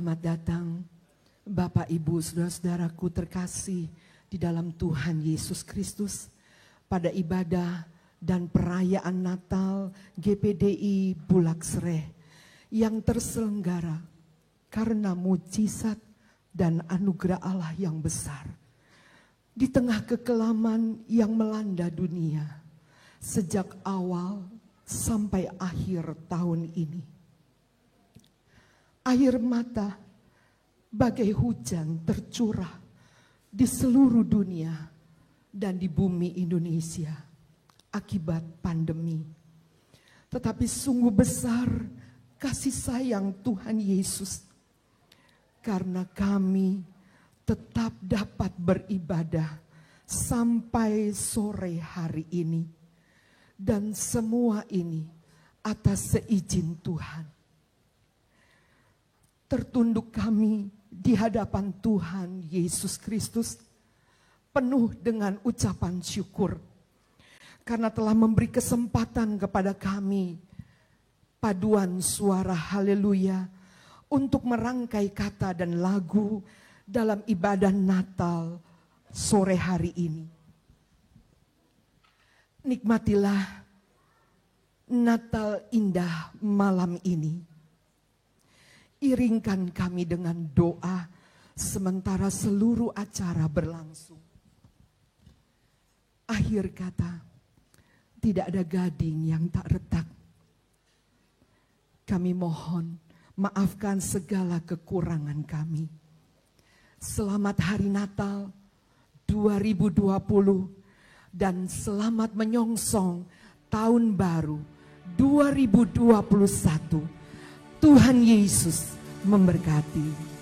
Selamat datang Bapak, Ibu, Saudara-saudaraku terkasih di dalam Tuhan Yesus Kristus pada ibadah dan perayaan Natal GPDI Bulaksreh yang terselenggara karena mujizat dan anugerah Allah yang besar. Di tengah kekelaman yang melanda dunia sejak awal sampai akhir tahun ini. Air mata bagai hujan tercurah di seluruh dunia dan di bumi Indonesia akibat pandemi. Tetapi sungguh besar kasih sayang Tuhan Yesus karena kami tetap dapat beribadah sampai sore hari ini. Dan semua ini atas seizin Tuhan. Tertunduk kami di hadapan Tuhan Yesus Kristus penuh dengan ucapan syukur karena telah memberi kesempatan kepada kami paduan suara haleluya untuk merangkai kata dan lagu dalam ibadah Natal sore hari ini. Nikmatilah Natal indah malam ini. Iringkan kami dengan doa sementara seluruh acara berlangsung. Akhir kata, tidak ada gading yang tak retak. Kami mohon maafkan segala kekurangan kami. Selamat Hari Natal 2020 dan selamat menyongsong Tahun Baru 2021. Tuhan Yesus memberkati.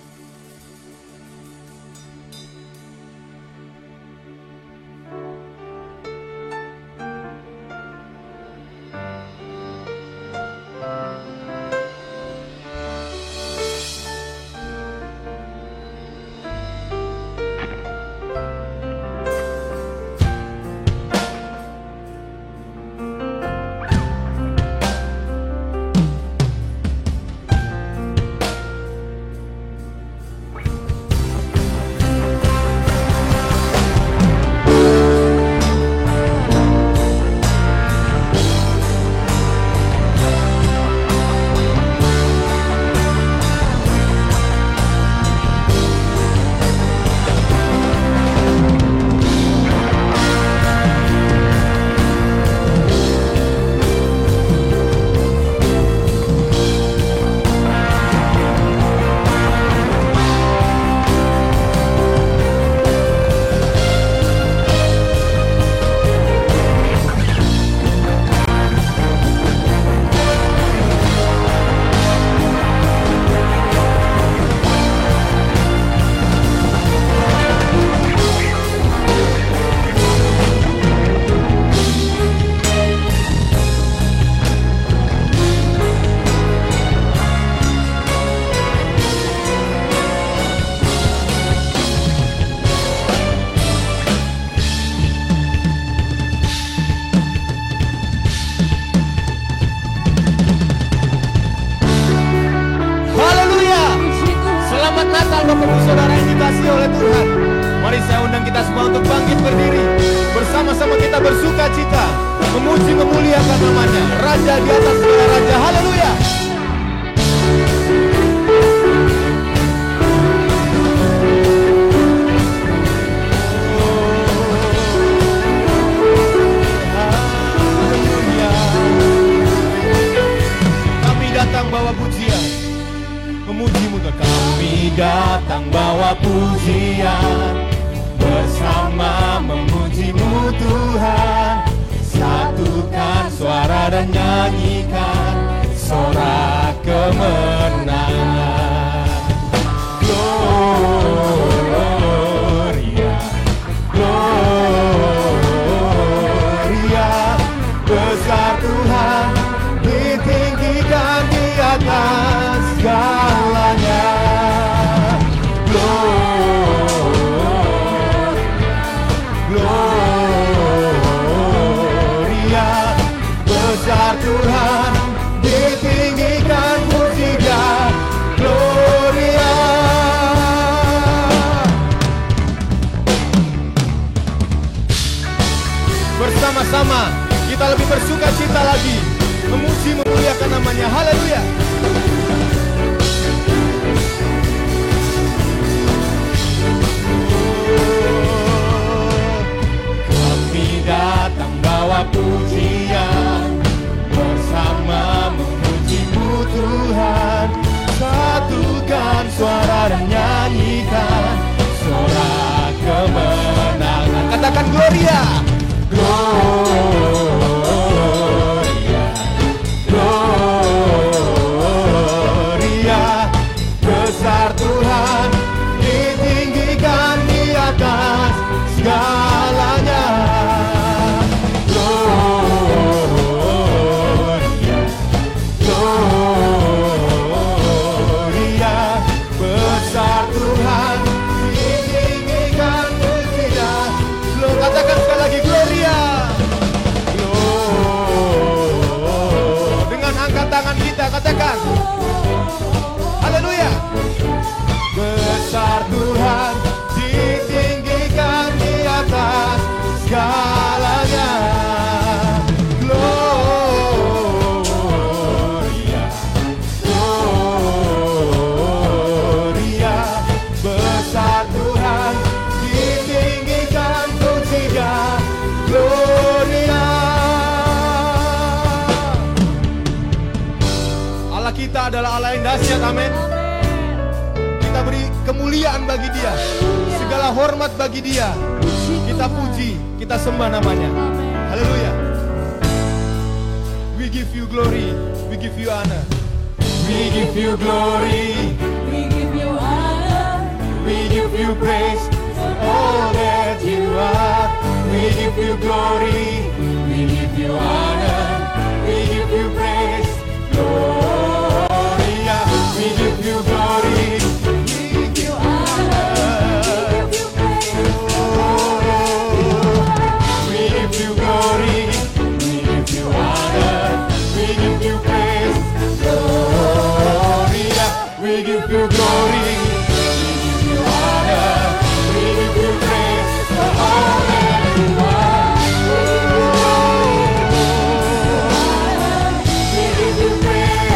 Tuhan ditinggikan pujian, gloria sukacita lagi, memuji memuliakan namanya. Haleluya. Kami datang bawa pujian, bersama memuji-Mu Tuhan. Satukan suara dan nyanyikan sorak kemenangan. Katakan Gloria. Gloria, Gloria, besar Tuhan, ditinggikan di atas segalanya. Gloria, Gloria, besar Tuhan, ditinggikan pujinya. Lo katakan sekali lagi Gloria. Dengan angkat tangan kita katakan haleluya. Besar Tuhan, ditinggikan di atas segalanya. Gloria, Gloria, besar Tuhan, ditinggikan pujinya. Gloria. Allah kita adalah Allah yang dahsyat, amin. Kita beri kemuliaan bagi Dia, segala hormat bagi Dia. Kita puji, kita sembah namanya. Haleluya. We give you glory, we give you honor. We give you glory, We give you honor, we give you praise for all that you are. We give you glory, we give you honor, we give you praise. Gloria, we give you glory, we give you honor, we give you glory, we give you honor, we give you praise. Gloria, we give you glory, we give you honor, we give you praise for all that you are. We give you praise.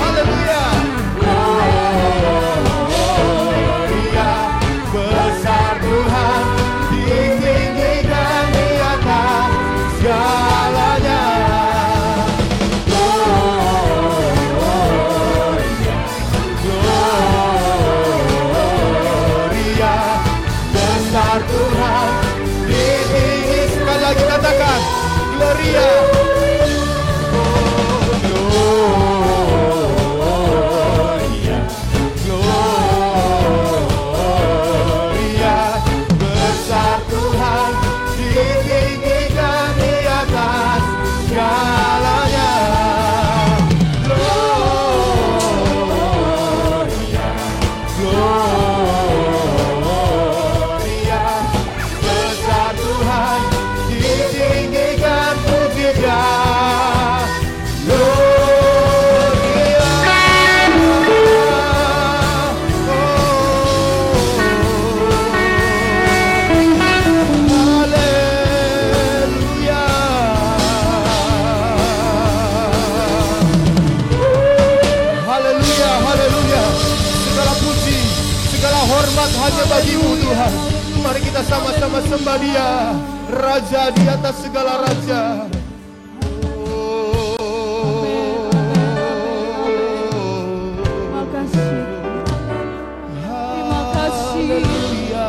Haleluya. Gloria, besar Tuhan, ditinggikan di atas segalanya. Gloria, Gloria, besar Tuhan, ditinggi. Sekali lagi katakan Gloria. Gloria, Gloria, besar Tuhan, ditinggikan di atas segalanya. Gloria, Gloria, besar Tuhan, ditinggikan pujinya. Gloria. Haleluya. Haleluya, haleluya. Segala puji, segala hormat hanya bagi-Mu Tuhan. Mari kita sama-sama sembah Dia, Raja di atas segala raja. makasih. Terima kasih. Haleluya.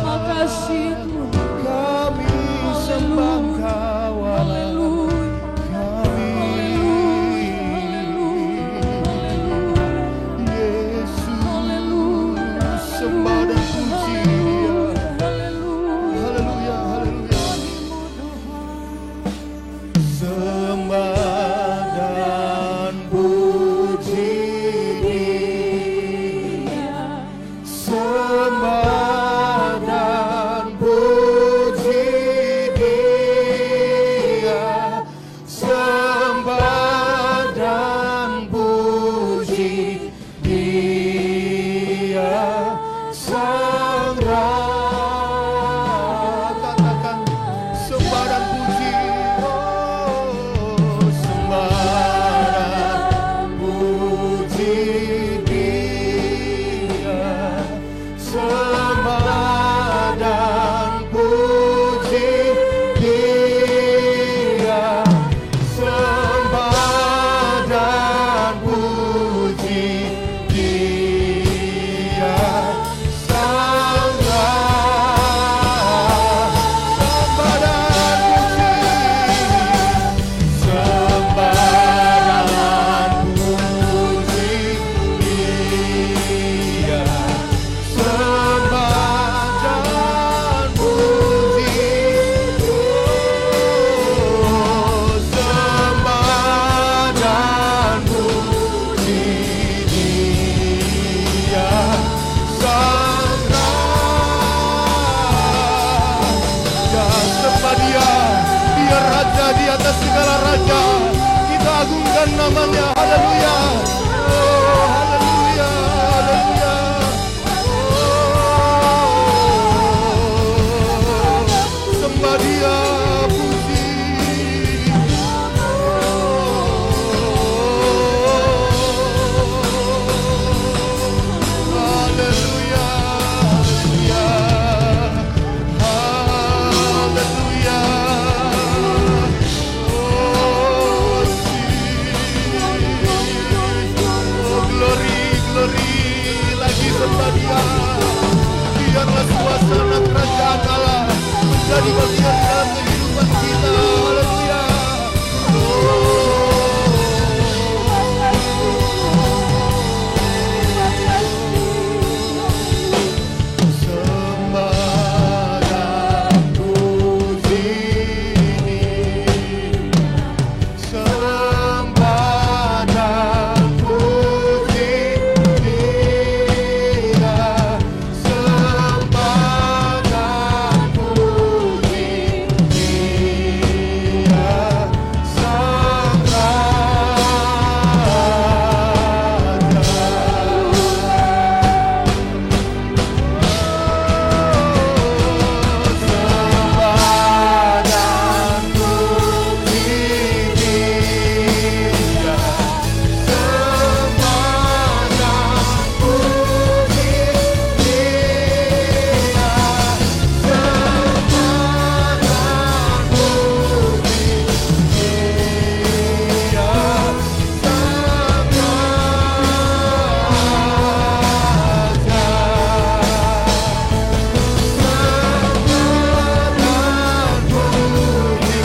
Makasih Tuhan. Kami sembah Kau Allah. Haleluya. Kami Yesus sembah dan puji Dia. Haleluya, haleluya. Dia raja di atas segala raja. Kita agungkan namanya. Haleluya. Oh, haleluya, haleluya. Oh, sembah Dia, puji. Haleluya, haleluya. Haleluya. Glory, lagi sembah Dia. Biarlah suasana kerajaan Allah menjadi bagian dalam kehidupan kita. Haleluya. Sembah dan puji ini. Sembah dan puji Dia. Sembah dan puji Dia. Sang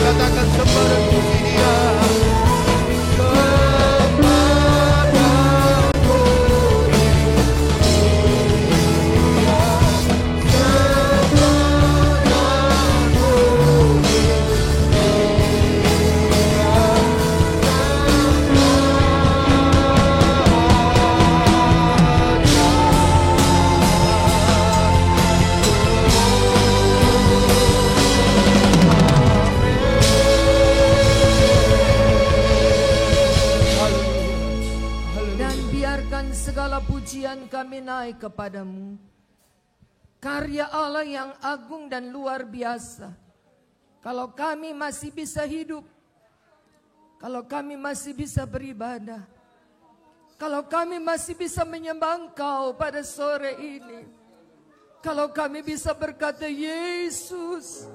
katakan sembah dan puji Dia. Dan biarkan segala pujian kami naik kepadamu. Karya Allah yang agung dan luar biasa. Kalau kami masih bisa hidup, kalau kami masih bisa beribadah, kalau kami masih bisa menyembah Engkau pada sore ini, kalau kami bisa berkata, Yesus,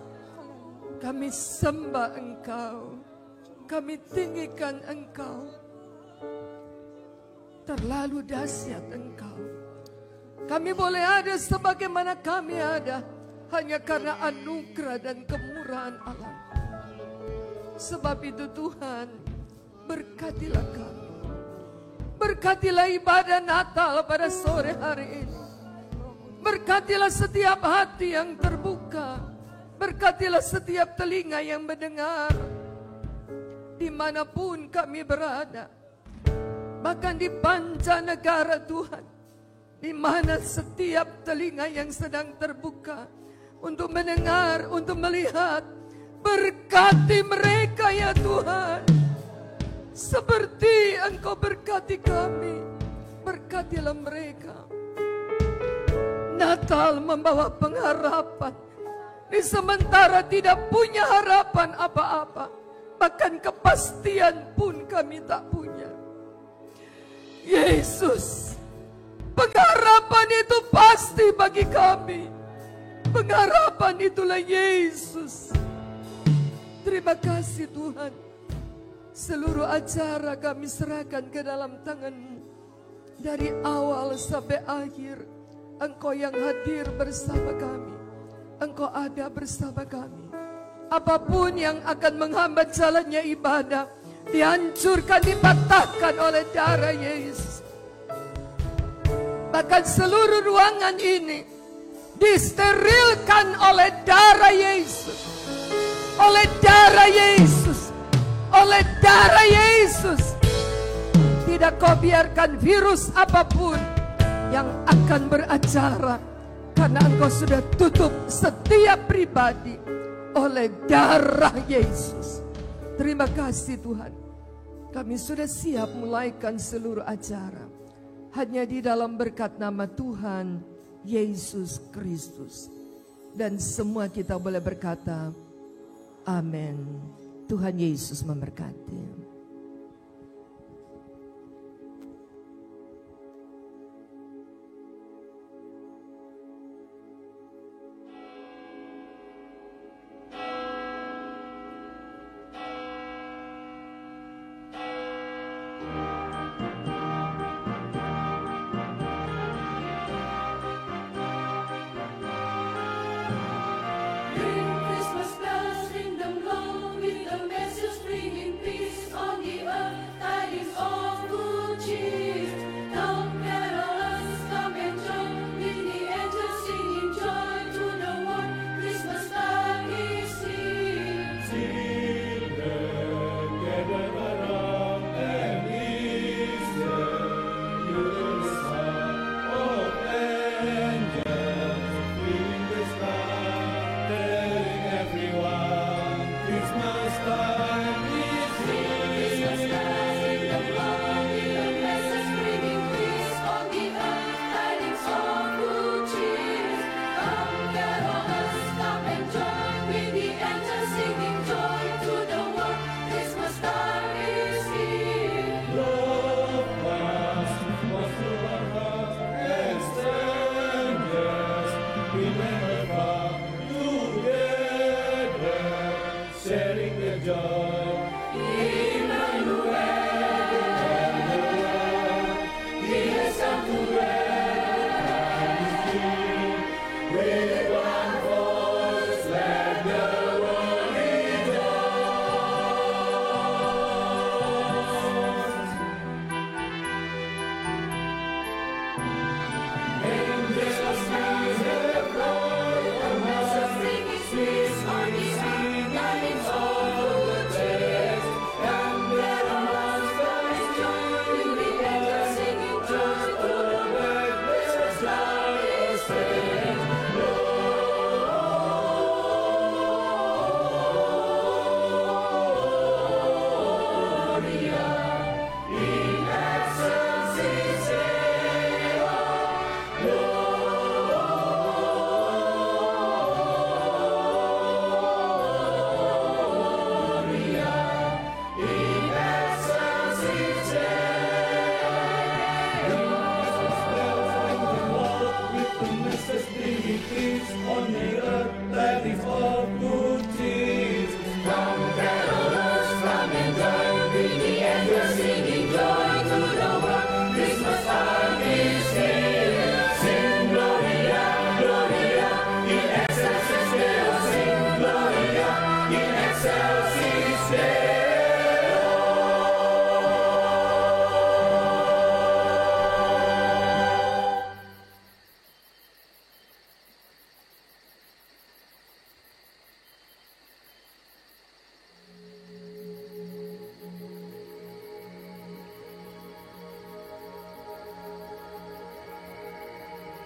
kami sembah Engkau, kami tinggikan Engkau. Terlalu dahsyat Engkau. Kami boleh ada sebagaimana kami ada hanya karena anugerah dan kemurahan Allah. Sebab itu Tuhan, berkatilah kami. Berkatilah ibadah Natal pada sore hari ini. Berkatilah setiap hati yang terbuka. Berkatilah setiap telinga yang mendengar. Dimanapun kami berada. Bahkan di mancanegara Tuhan, di mana setiap telinga yang sedang terbuka untuk mendengar, untuk melihat, berkati mereka ya Tuhan. Seperti Engkau berkati kami, berkatilah mereka. Natal membawa pengharapan, di sementara tidak punya harapan apa-apa, bahkan kepastian pun kami tak punya. Yesus, pengharapan itu pasti bagi kami. Pengharapan itulah Yesus. Terima kasih Tuhan. Seluruh acara kami serahkan ke dalam tangan-Mu. Dari awal sampai akhir, Engkau yang hadir bersama kami. Engkau ada bersama kami. Apapun yang akan menghambat jalannya ibadah, dihancurkan, dipatahkan oleh darah Yesus. Bahkan seluruh ruangan ini disterilkan oleh darah Yesus. Oleh darah Yesus. Oleh darah Yesus. Tidak Kau biarkan virus apapun yang akan beracara, karena Engkau sudah tutup setiap pribadi. oleh darah Yesus. Terima kasih Tuhan. Kami sudah siap mulaikan seluruh acara. Hanya di dalam berkat nama Tuhan Yesus Kristus. Dan semua kita boleh berkata, amin. Tuhan Yesus memberkati.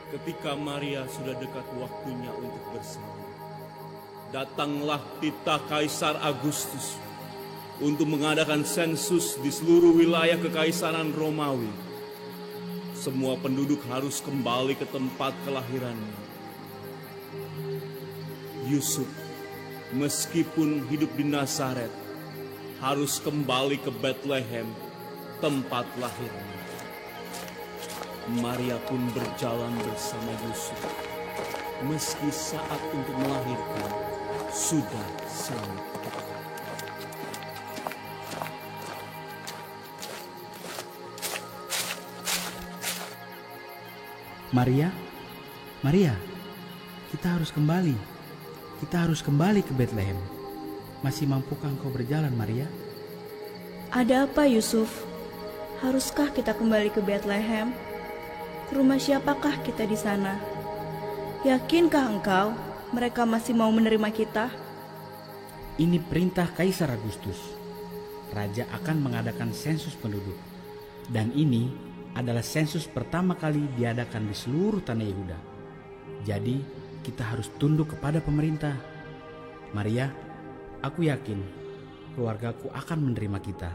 Ketika Maria sudah dekat waktunya untuk bersalin, datanglah titah Kaisar Agustus untuk mengadakan sensus di seluruh wilayah Kekaisaran Romawi. Semua penduduk harus kembali ke tempat kelahirannya. Yusuf, meskipun hidup di Nazaret, harus kembali ke Bethlehem, tempat lahirnya. Maria pun berjalan bersama Yusuf, meski saat untuk melahirkan sudah selamat. Maria, kita harus kembali. Kita harus kembali ke Bethlehem. Masih mampukah engkau berjalan, Maria? Ada apa, Yusuf? Haruskah kita kembali ke Bethlehem? Ke rumah siapakah kita di sana? Yakinkah engkau mereka masih mau menerima kita? Ini perintah Kaisar Agustus. Raja akan mengadakan sensus penduduk. Dan ini adalah sensus pertama kali diadakan di seluruh tanah Yehuda. Jadi kita harus tunduk kepada pemerintah. Maria, aku yakin keluargaku akan menerima kita.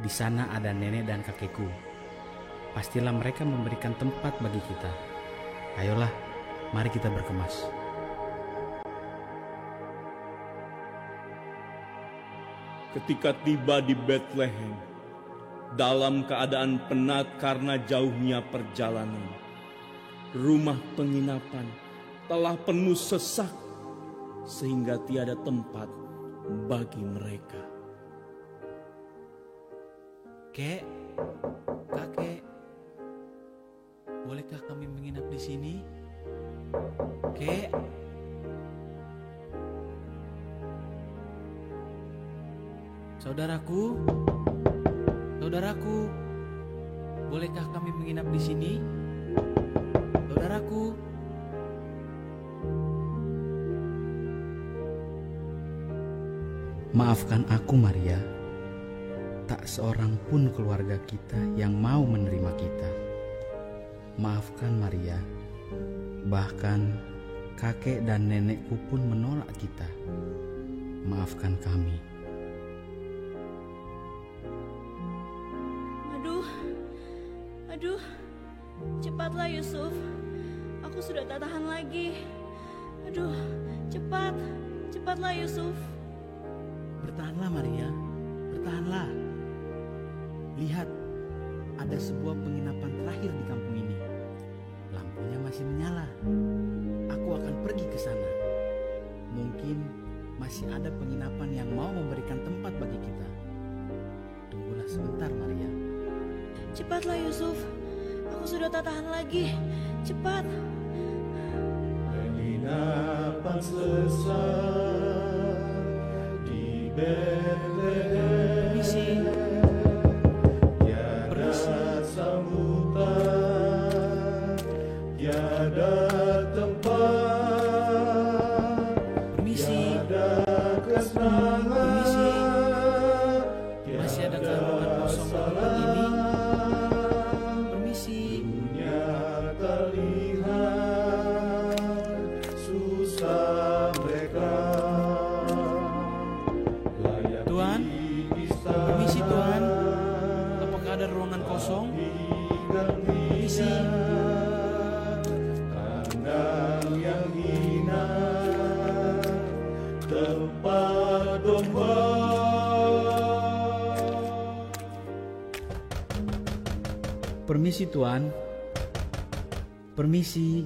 Di sana ada nenek dan kakekku. Pastilah mereka memberikan tempat bagi kita. Ayolah, mari kita berkemas. Ketika tiba di Bethlehem, dalam keadaan penat karena jauhnya perjalanan, rumah penginapan telah penuh sesak sehingga tiada tempat bagi mereka. Kek, kakek, bolehkah kami menginap di sini? Kek. Saudaraku, bolehkah kami menginap di sini? Saudaraku. Maafkan aku, Maria. Tak seorang pun keluarga kita yang mau menerima kita. Maafkan, Maria. Bahkan kakek dan nenekku pun menolak kita. Maafkan kami. Aduh, cepatlah Yusuf. Aku sudah tak tahan lagi. Aduh, cepatlah Yusuf. Bertahanlah, Maria, bertahanlah. Lihat, ada sebuah penginapan terakhir di kampung ini. Lampunya masih menyala. Aku akan pergi ke sana. Mungkin masih ada penginapan yang mau memberikan tempat bagi kita. Tunggulah sebentar, Maria. Cepatlah Yusuf, aku sudah tak tahan lagi. Cepat. Penginapan sesat di Bethlehem. Permisi. Tiada sambutan, tiada tempat, Permisi. tiada kesenangan. Masih ada ruangan kosong di tempat ini? Permisi. Dunia terlihat susah mereka. Layak Tuan, diistana, permisi Tuan. Apakah ada ruangan kosong? Permisi. kandang yang hina, tempat domba. Permisi Tuan. Permisi.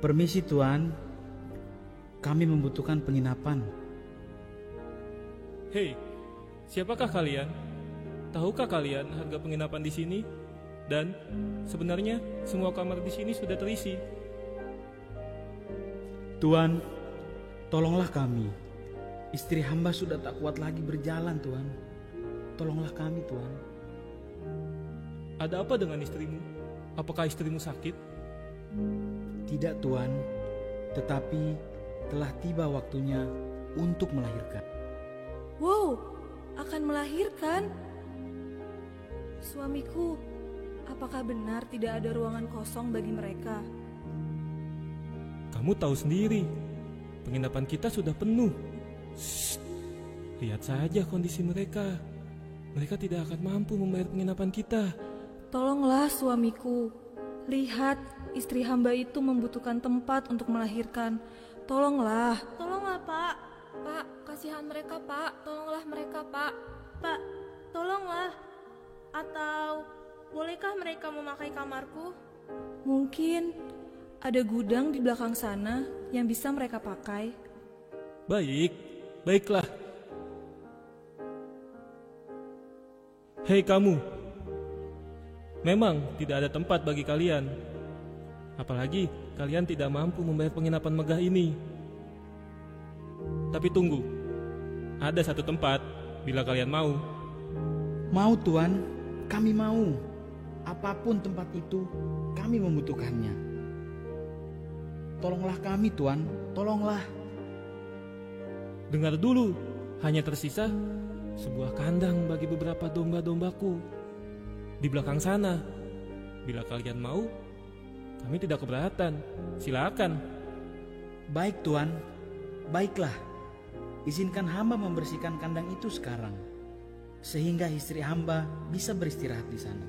Permisi Tuan. Kami membutuhkan penginapan. Hei, siapakah kalian? Tahukah kalian harga penginapan di sini? Dan sebenarnya semua kamar di sini sudah terisi. Tuan, tolonglah kami. Istri hamba sudah tak kuat lagi berjalan, Tuan. Tolonglah kami, Tuan. Ada apa dengan istrimu? Apakah istrimu sakit? Tidak, Tuan. Tetapi telah tiba waktunya untuk melahirkan. Wow, akan melahirkan? Suamiku, apakah benar tidak ada ruangan kosong bagi mereka? Kamu tahu sendiri, penginapan kita sudah penuh. Shh, lihat saja kondisi mereka. Mereka tidak akan mampu membayar penginapan kita. Tolonglah suamiku. Lihat, istri hamba itu membutuhkan tempat untuk melahirkan. Tolonglah. Tolonglah, Pak. Pak, kasihan mereka, Pak. Tolonglah mereka, Pak. Pak, tolonglah. Atau bolehkah mereka memakai kamarku? Mungkin ada gudang di belakang sana yang bisa mereka pakai. Baiklah. Hei kamu, memang tidak ada tempat bagi kalian. Apalagi kalian tidak mampu membayar penginapan megah ini. Tapi tunggu, ada satu tempat bila kalian mau. Mau, Tuan. Kami mau. Apapun tempat itu, kami membutuhkannya. Tolonglah kami, Tuan. Tolonglah. Dengar dulu, hanya tersisa sebuah kandang bagi beberapa domba-dombaku di belakang sana. Bila kalian mau, kami tidak keberatan. Silakan. Baik, Tuan. Baiklah, izinkan hamba membersihkan kandang itu sekarang, sehingga istri hamba bisa beristirahat di sana.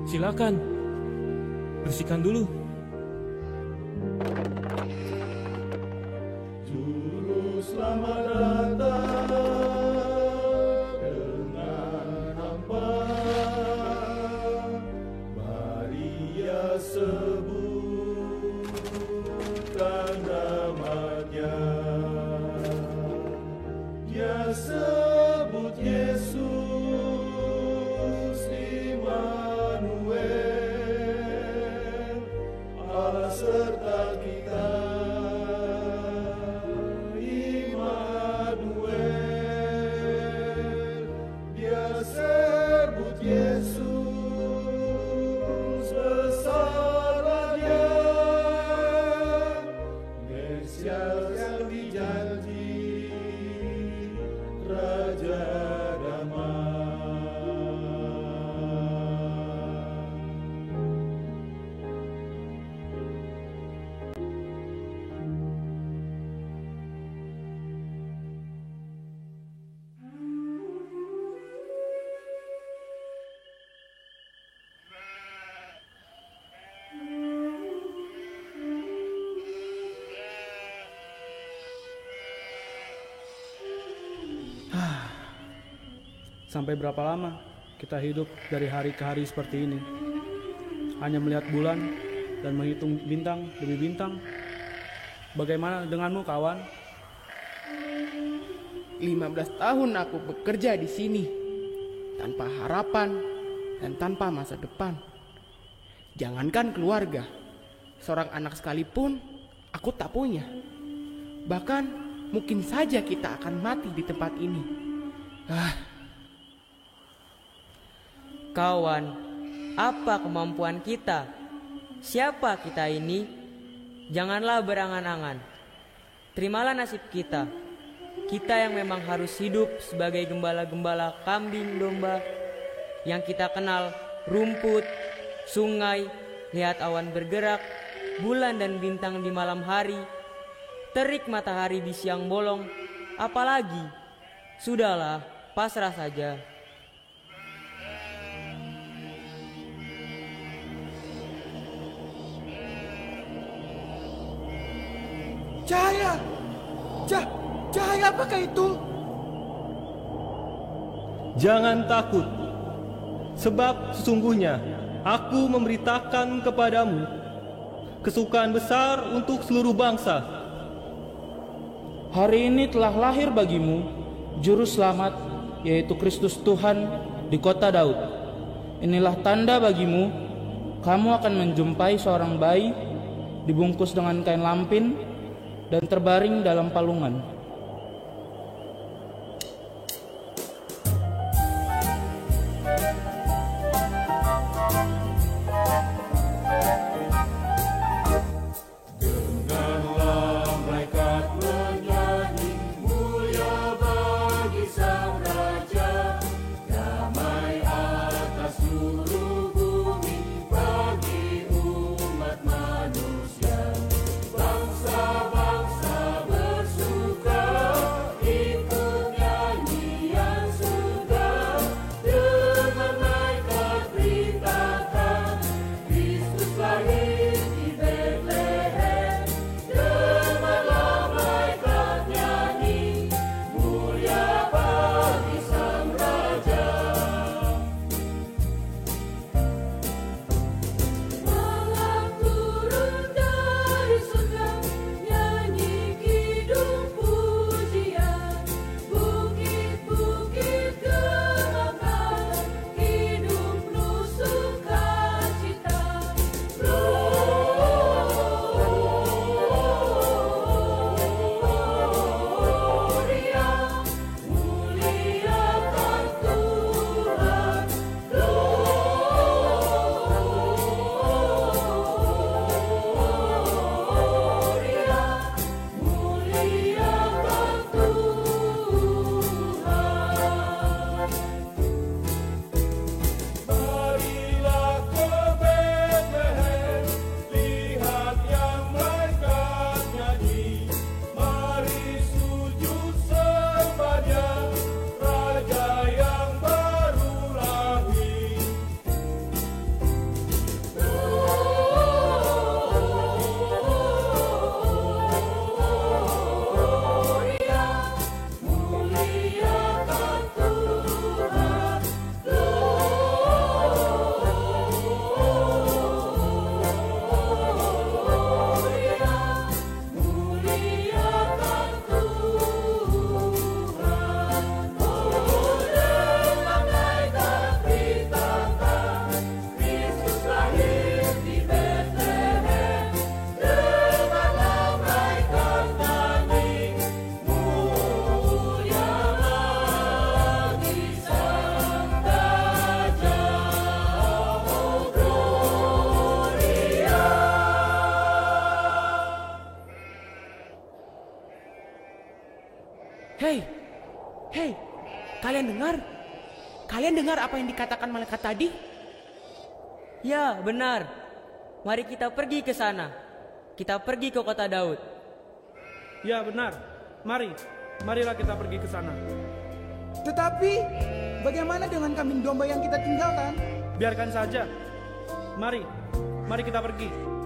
Silakan, bersihkan dulu. Juru selamat datang dengan hamba, Maria sebutkan namanya, dia sebut Yesus Immanuel, Allah serta kita. Yesus besarlah dia, Mesias yang dijanji, Raja damai. Sampai berapa lama kita hidup dari hari ke hari seperti ini? Hanya melihat bulan dan menghitung bintang demi bintang. Bagaimana denganmu, kawan? 15 tahun aku bekerja di sini, tanpa harapan dan tanpa masa depan. Jangankan keluarga, seorang anak sekalipun aku tak punya. Bahkan mungkin saja kita akan mati di tempat ini. Kawan, apa kemampuan kita? Siapa kita ini? Janganlah berangan-angan. Terimalah nasib kita. Kita yang memang harus hidup sebagai gembala-gembala kambing domba. Yang kita kenal rumput, sungai, lihat awan bergerak, bulan dan bintang di malam hari, terik matahari di siang bolong. Apalagi, sudahlah, pasrah saja. Cahaya! Cahaya apakah itu? Jangan takut, sebab sesungguhnya aku memberitakan kepadamu kesukaan besar untuk seluruh bangsa. Hari ini telah lahir bagimu Juru Selamat, yaitu Kristus Tuhan di kota Daud. Inilah tanda bagimu, kamu akan menjumpai seorang bayi dibungkus dengan kain lampin dan terbaring dalam palungan. Bangsa-bangsa bersuka Hei, kalian dengar? Kalian dengar apa yang dikatakan malaikat tadi? Ya, benar. Mari kita pergi ke sana. Kita pergi ke kota Daud. Ya, benar. Marilah kita pergi ke sana. Tetapi, bagaimana dengan kambing domba yang kita tinggalkan? Biarkan saja. Mari kita pergi.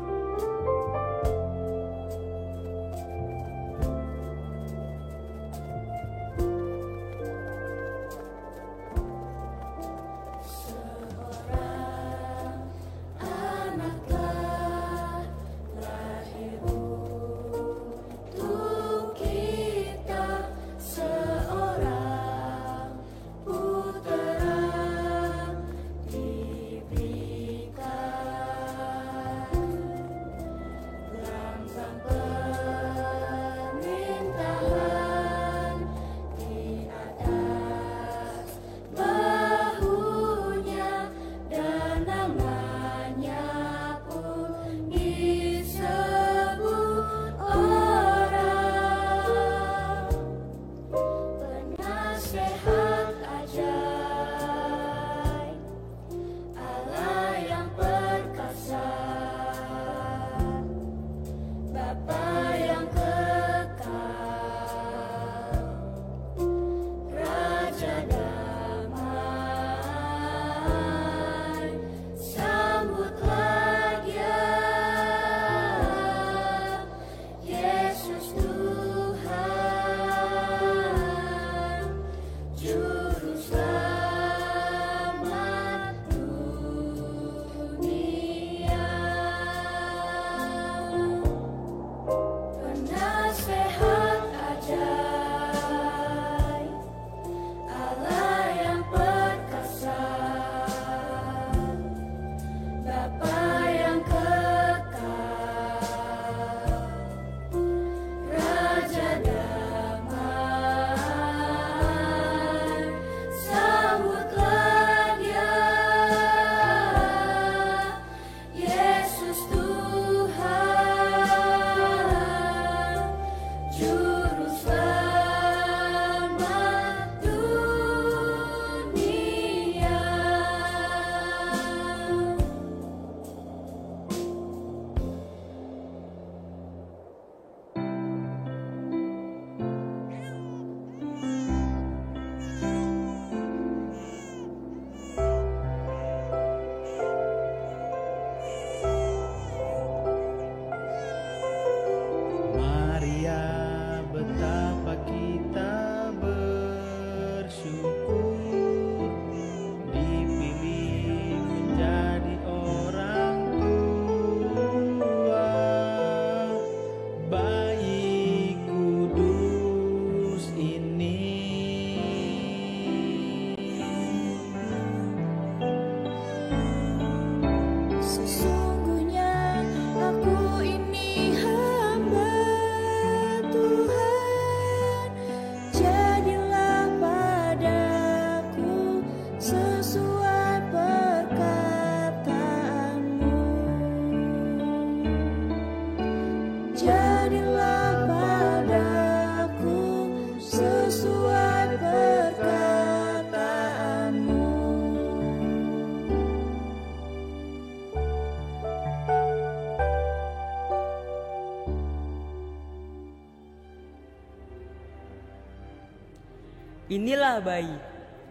Inilah bayi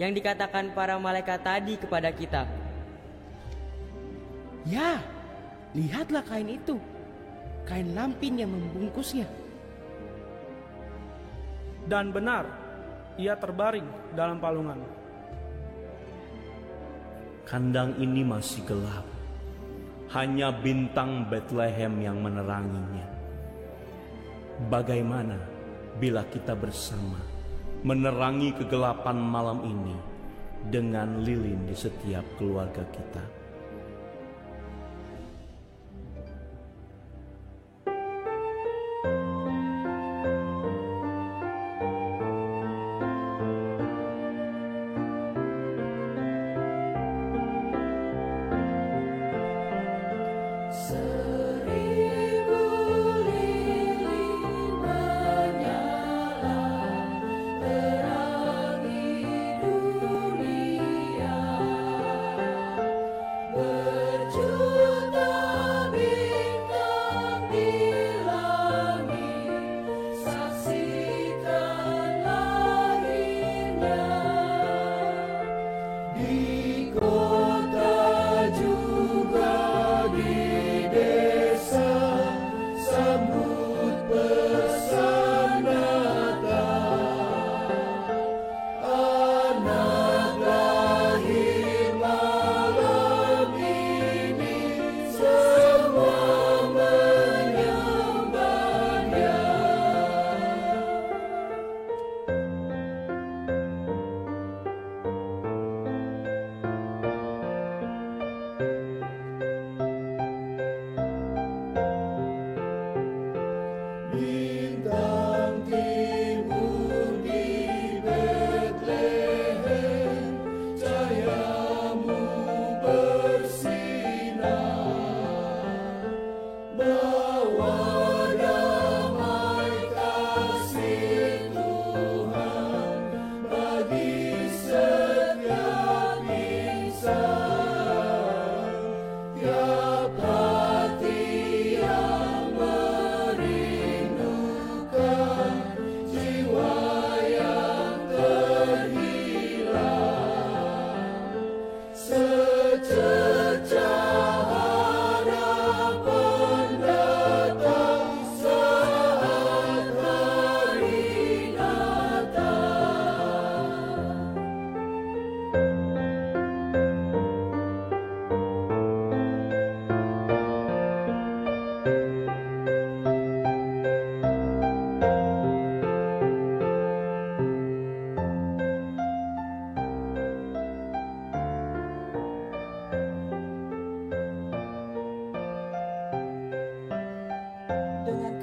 yang dikatakan para malaikat tadi kepada kita. Ya, lihatlah kain itu. Kain lampin yang membungkusnya. Dan benar, ia terbaring dalam palungan. Kandang ini masih gelap. Hanya bintang Bethlehem yang meneranginya. Bagaimana bila kita bersama menerangi kegelapan malam ini dengan lilin di setiap keluarga kita?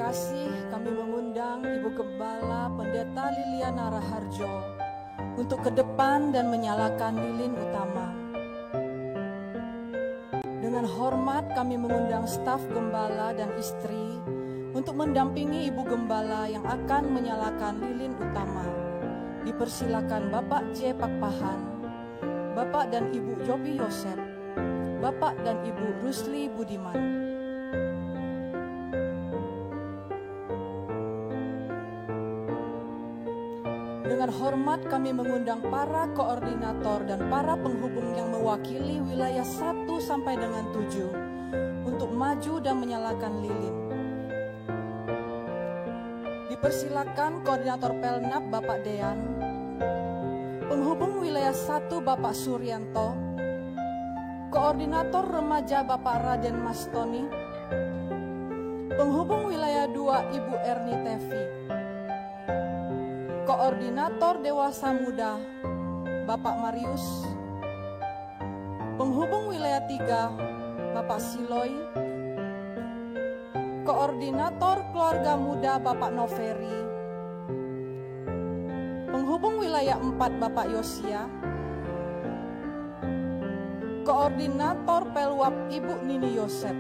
kasih, kami mengundang Ibu Gembala Pendeta Liliana Raharjo untuk ke depan dan menyalakan lilin utama. Dengan hormat kami mengundang staf gembala dan istri untuk mendampingi Ibu Gembala yang akan menyalakan lilin utama. Dipersilakan Bapak J. Pakpahan, Bapak dan Ibu Jopi Yosep, Bapak dan Ibu Rusli Budiman. Dengan hormat kami mengundang para koordinator dan para penghubung yang mewakili wilayah 1 sampai dengan 7 untuk maju dan menyalakan lilin. Dipersilakan koordinator Pelnap Bapak Dean, penghubung wilayah 1 Bapak Suryanto, koordinator remaja Bapak Raden Mastoni, penghubung wilayah 2 Ibu Erni Tevi, koordinator dewasa muda Bapak Marius, penghubung wilayah 3 Bapak Siloy, koordinator keluarga muda Bapak Noveri, penghubung wilayah 4 Bapak Yosia, koordinator Pelwap Ibu Nini Yosep,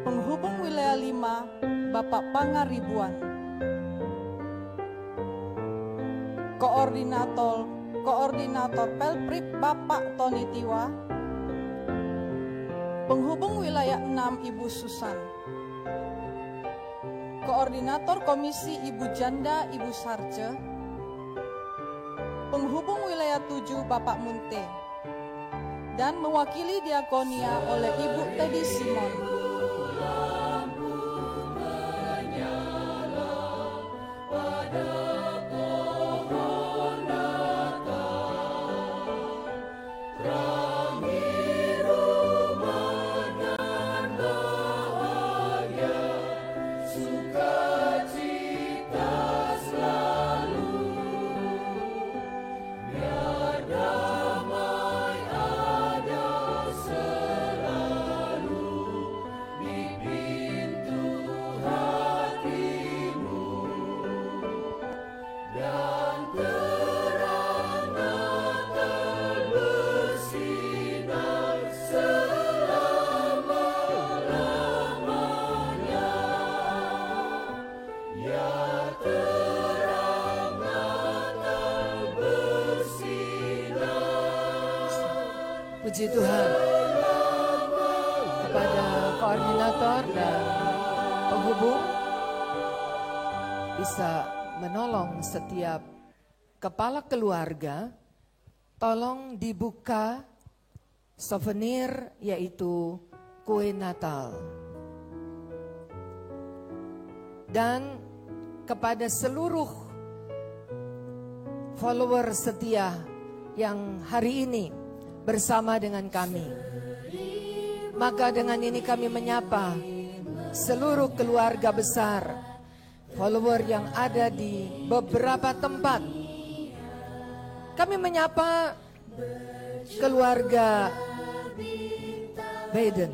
penghubung wilayah 5 Bapak Pangaribuan, koordinator Pelprip Bapak Tony Tiwa, penghubung wilayah 6 Ibu Susan, koordinator komisi Ibu Janda Ibu Sarce, penghubung wilayah 7 Bapak Munte, dan mewakili diakonia oleh Ibu Teddy Simon. Puji Tuhan kepada koordinator dan penghubung bisa menolong setiap kepala keluarga. Tolong dibuka souvenir yaitu kue Natal. Dan kepada seluruh follower setia yang hari ini bersama dengan kami, maka dengan ini kami menyapa seluruh keluarga besar follower yang ada di beberapa tempat. Kami menyapa keluarga Biden,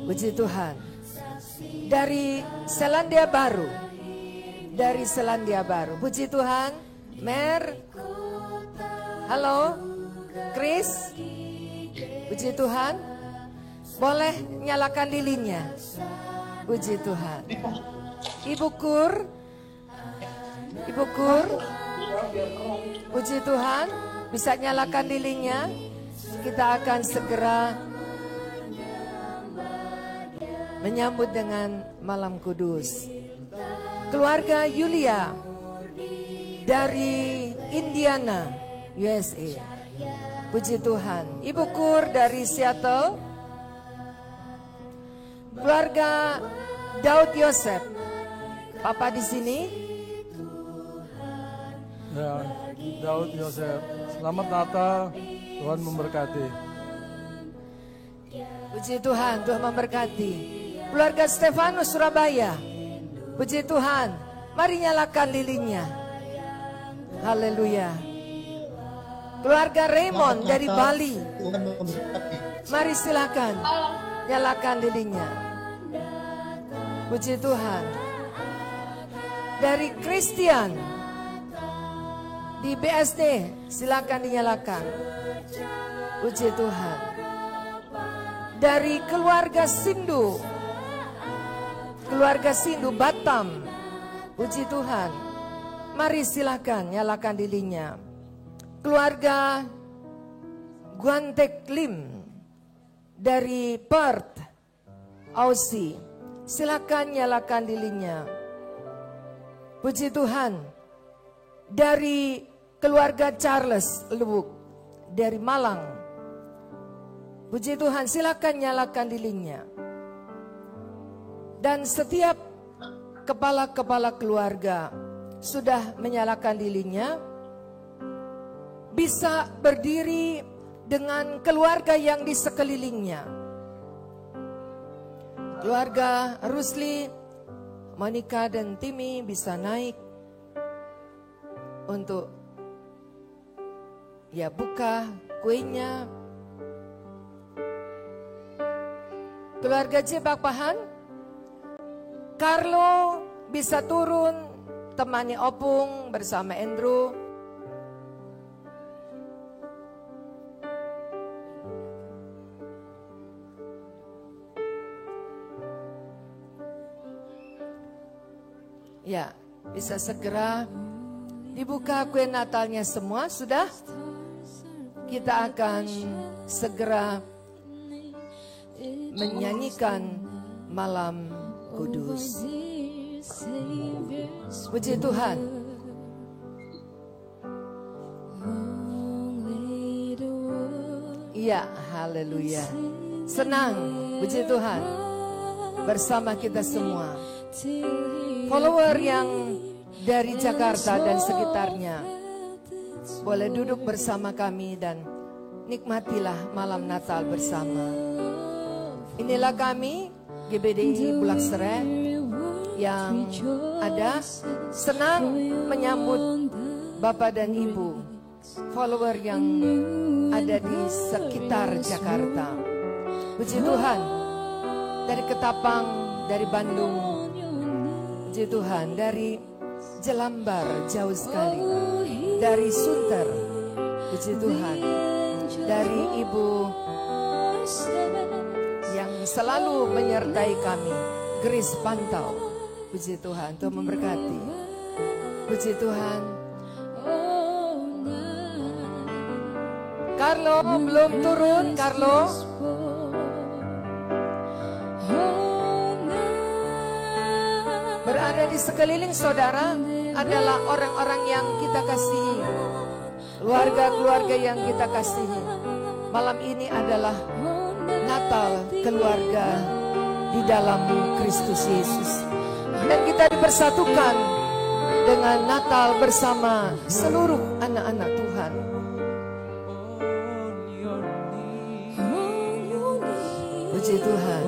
puji Tuhan, dari Selandia Baru, puji Tuhan. Mer, halo Chris, puji Tuhan. Boleh nyalakan lilinnya, puji Tuhan. Ibu Kur, puji Tuhan, bisa nyalakan lilinnya. Kita akan segera menyambut dengan malam kudus. Keluarga Yulia dari Indiana, USA, puji Tuhan. Ibu Kur dari Seattle. Keluarga Daud Yosef, Papa di sini. Ya, Daud Yosef. Selamat Natal, Tuhan memberkati. Puji Tuhan, Tuhan memberkati. Keluarga Stefanus Surabaya, puji Tuhan. Mari nyalakan lilinnya. Haleluya. Keluarga Raymond dari Bali, mari silakan nyalakan lilinnya. Puji Tuhan. Dari Christian di BSD, silakan dinyalakan. Puji Tuhan. Dari keluarga Sindu Batam, puji Tuhan. Mari silakan nyalakan lilinnya. Keluarga Guantek Lim dari Perth, Aussie, silakan nyalakan lilinnya. Puji Tuhan. Dari keluarga Charles Lubuk dari Malang, puji Tuhan, silakan nyalakan lilinnya. Dan setiap kepala-kepala keluarga sudah menyalakan lilinnya, bisa berdiri dengan keluarga yang di sekelilingnya. Keluarga Rusli, Monica dan Timmy bisa naik untuk ya buka kuenya. Keluarga Jebak Pahan, Carlo bisa turun temani Opung bersama Andrew. Ya, bisa segera dibuka kue Natalnya semua, sudah? Kita akan segera menyanyikan Malam Kudus. Puji Tuhan. Iya, haleluya. Senang, puji Tuhan. Bersama kita semua. Follower yang dari Jakarta dan sekitarnya boleh duduk bersama kami dan nikmatilah malam Natal bersama. Inilah kami GBDI Bulak Serai yang ada senang menyambut Bapak dan Ibu follower yang ada di sekitar Jakarta. Puji Tuhan, dari Ketapang, dari Bandung, puji Tuhan, dari Jelambar jauh sekali, dari Sunter, puji Tuhan, dari Ibu yang selalu menyertai kami, Grace Pantau, puji Tuhan, Tuhan memberkati, puji Tuhan. Carlo belum turun, Carlo. Berada di sekeliling saudara adalah orang-orang yang kita kasihi, keluarga-keluarga yang kita kasihi. Malam ini adalah Natal keluarga di dalam Kristus Yesus. Dan kita dipersatukan dengan Natal bersama seluruh anak-anak Tuhan. Puji Tuhan.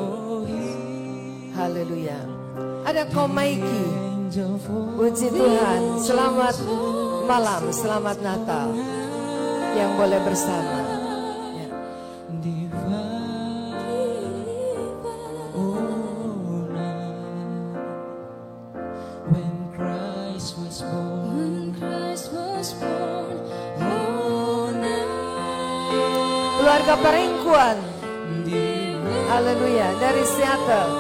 Haleluya. Ada Komaiki. Puji Tuhan. Selamat malam, selamat Natal yang boleh bersama. Ya. Keluarga Perengkuan. Haleluya. Dari Seattle,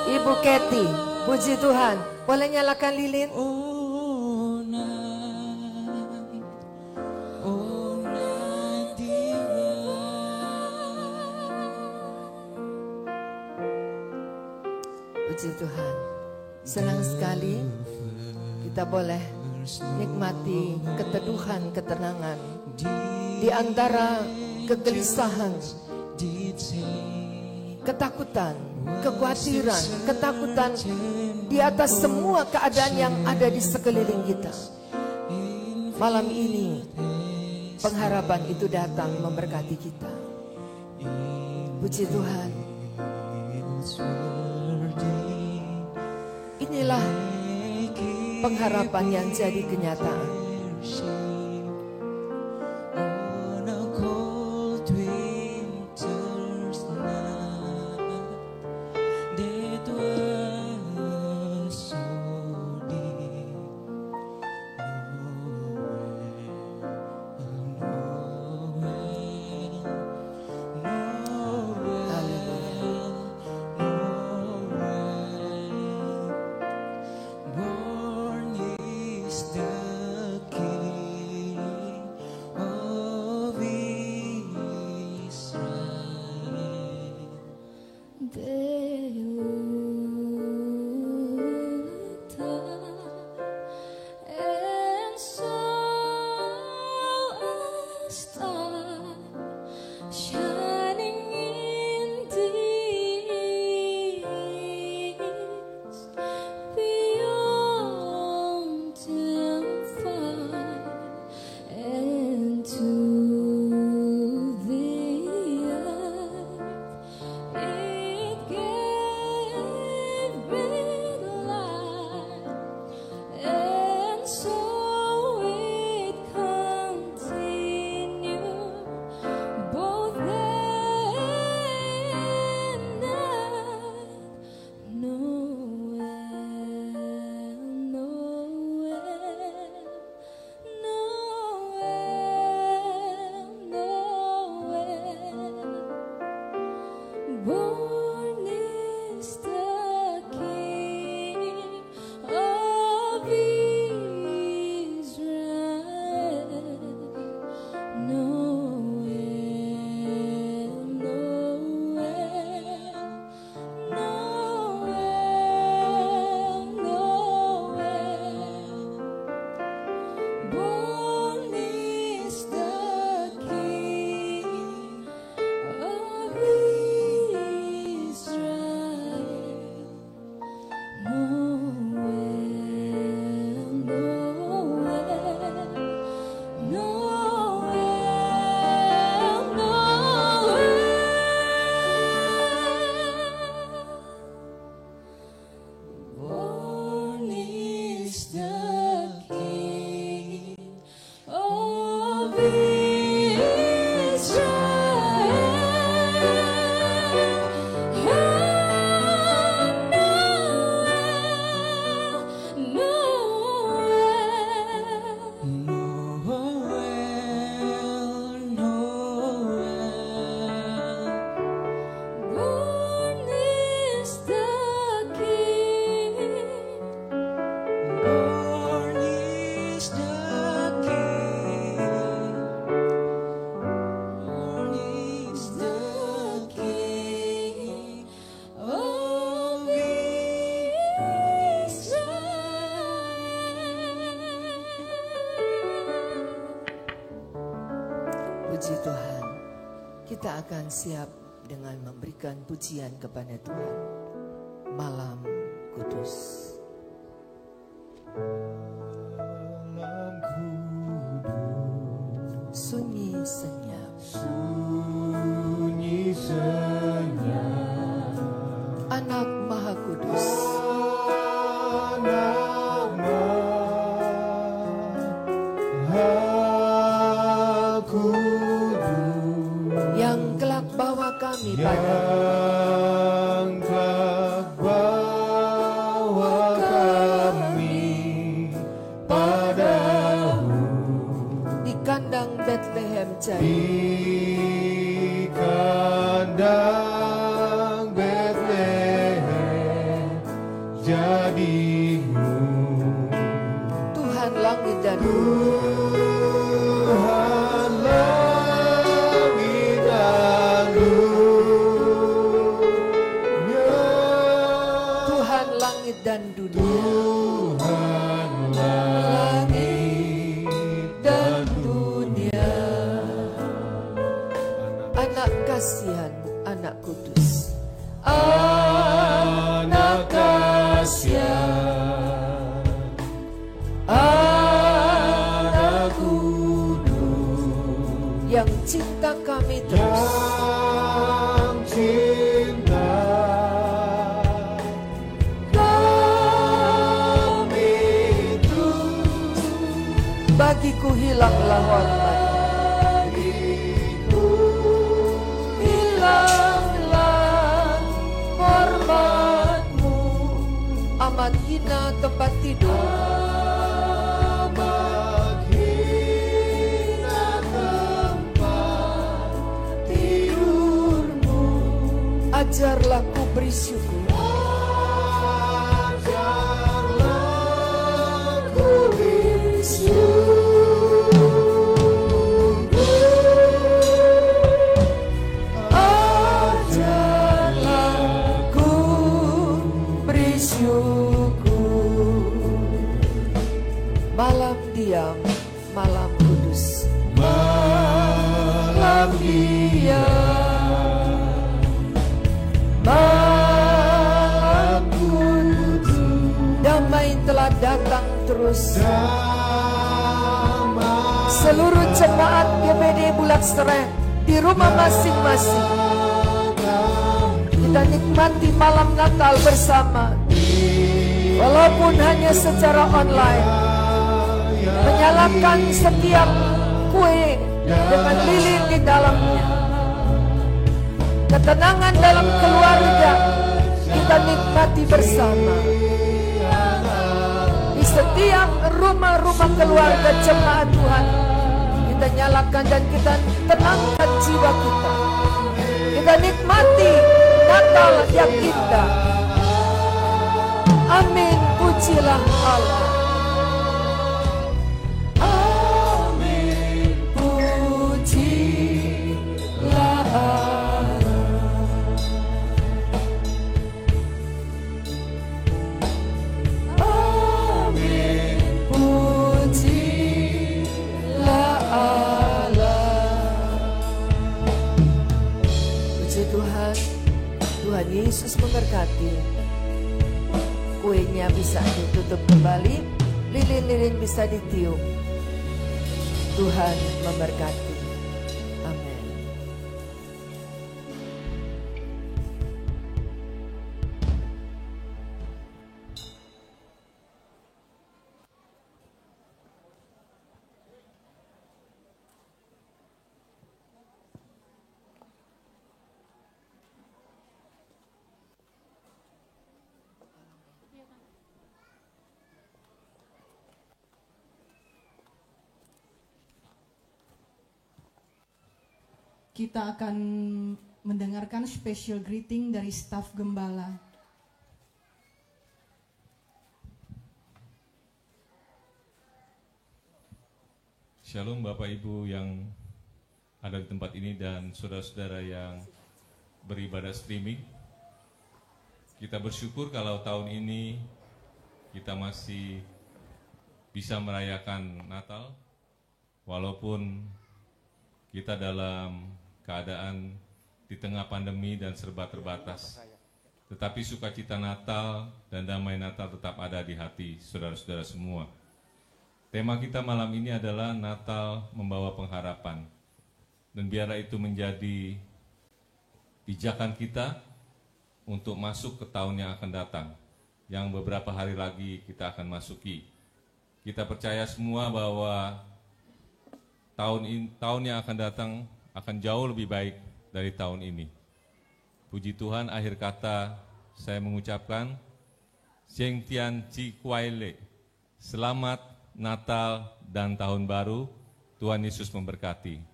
Ibu Kathy. Puji Tuhan. Boleh nyalakan lilin? Puji Tuhan. Senang sekali kita boleh nikmati keteduhan, ketenangan di antara kegelisahan, ketakutan, kekhawatiran, ketakutan di atas semua keadaan yang ada di sekeliling kita. Malam ini pengharapan itu datang memberkati kita. Puji Tuhan. Inilah pengharapan yang jadi kenyataan. Puji Tuhan, kita akan siap dengan memberikan pujian kepada Tuhan. Malam Kudus. Sunyi senyap. Sunyi senyap. Anak Maha Kudus. Anak Maha Kudus. Yang kelak bawa kami pada. Yang kelak bawa kami padamu. Di kandang Bethlehem jadi. Di kandang Bethlehem jadimu. Tuhan langit dan bumi. Tuhan langit dan dunia. Tuhan langit dan dunia. Tuhan langit dan dunia. Anak kasihan, anak kudus. Anak kasihan, anak kudus. Yang cinta kami terus. Yang cinta kami terus. Bagiku hilanglah hormat. Hilanglah hormatmu. Amat hina tempat tidur. Amat hina tempat tidurmu. Ajarlah ku bersyukur. Ajarlah ku bersyukur. Ajarlah diam malam kudus. Malam diam, malam kudus. Damai telah datang terus. Seluruh jemaat GBD Bulak Seren di rumah masing-masing, kita nikmati malam Natal bersama. Walaupun hanya secara online, menyalakan setiap kue dengan lilin di dalamnya. Ketenangan dalam keluarga kita nikmati bersama. Di setiap rumah-rumah keluarga jemaat Tuhan, kita nyalakan dan kita tenangkan jiwa kita. Kita nikmati Natal yang indah. Amin, pujilah Allah. Amin, pujilah Allah. Amin, pujilah Allah. Puji Tuhan, Tuhan Yesus memberkati. Kuenya bisa ditutup kembali, lilin-lilin bisa ditiup. Tuhan memberkati. Amin. Kita akan mendengarkan special greeting dari staf gembala. Shalom Bapak Ibu yang ada di tempat ini dan saudara-saudara yang beribadah streaming. Kita bersyukur kalau tahun ini kita masih bisa merayakan Natal walaupun kita dalam keadaan di tengah pandemi dan serba terbatas. Tetapi sukacita Natal dan damai Natal tetap ada di hati saudara-saudara semua. Tema kita malam ini adalah Natal membawa pengharapan. Dan biarlah itu menjadi pijakan kita untuk masuk ke tahun yang akan datang. Yang beberapa hari lagi kita akan masuki. Kita percaya semua bahwa tahun yang akan datang akan jauh lebih baik dari tahun ini. Puji Tuhan, akhir kata saya mengucapkan Seng Tian Chi Kuai Le. Selamat Natal dan Tahun Baru. Tuhan Yesus memberkati.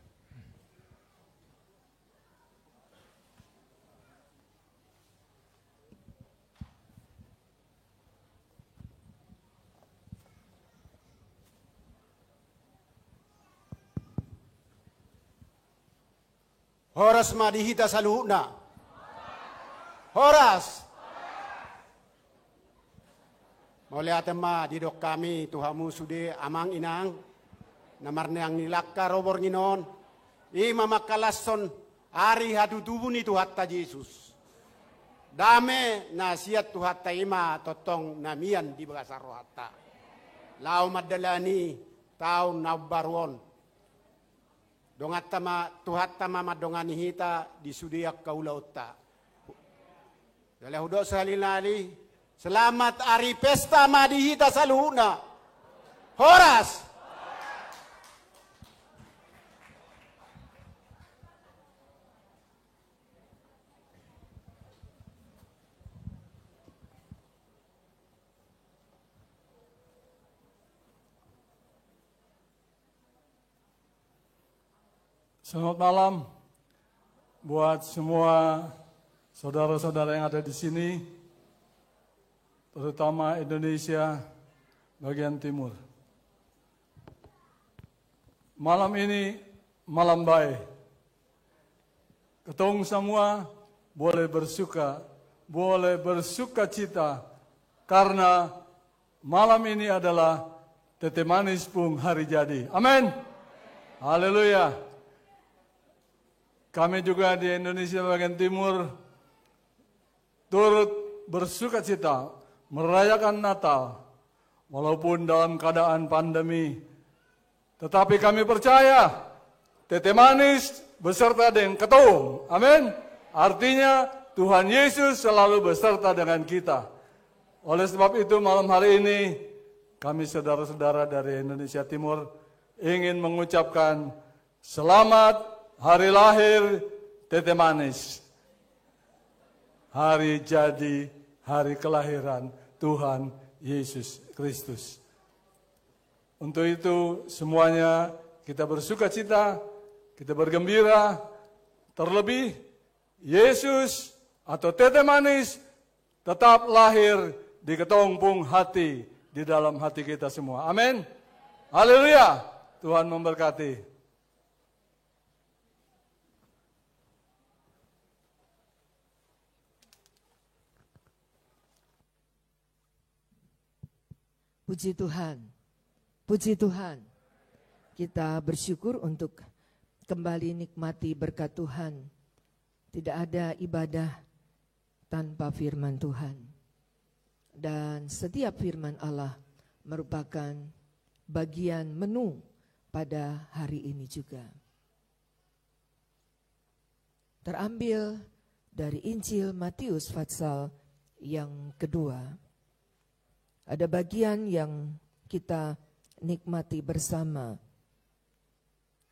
Horas madihita saluhna. Horas. Mauliatan ma didok kami Tuhamu sude amang inang. Namarne ang nilakka robor nginon. Ima makalason ari hadu tubuh ni Tuhatta Yesus. Dame nasiat Tuhatta ima totong namian di bahasa rohata. Lau madalani taun nabaruon. Dongat tama Tuhat tama madongani hita di sudiak kaulauta. Dalam hudok salinali, selamat hari pesta madi hita saluhuna. Horas. Selamat malam buat semua saudara-saudara yang ada di sini, terutama Indonesia bagian timur. Malam ini malam baik. Ketong semua boleh bersuka cita karena malam ini adalah tete manis pun hari jadi. Amin. Haleluya. Kami juga di Indonesia bagian timur turut bersuka cita merayakan Natal walaupun dalam keadaan pandemi. Tetapi kami percaya tete manis beserta dengan ketum. Amin. Artinya Tuhan Yesus selalu beserta dengan kita. Oleh sebab itu malam hari ini kami saudara-saudara dari Indonesia Timur ingin mengucapkan selamat hari lahir tete manis. Hari jadi, hari kelahiran Tuhan Yesus Kristus. Untuk itu semuanya kita bersuka cita, kita bergembira. Terlebih Yesus atau tete manis tetap lahir di ketongpung hati, di dalam hati kita semua. Amin. Haleluya. Tuhan memberkati. Puji Tuhan, puji Tuhan. Kita bersyukur untuk kembali nikmati berkat Tuhan. Tidak ada ibadah tanpa firman Tuhan. Dan setiap firman Allah merupakan bagian menu pada hari ini juga. Terambil dari Injil Matius pasal yang kedua. Ada bagian yang kita nikmati bersama.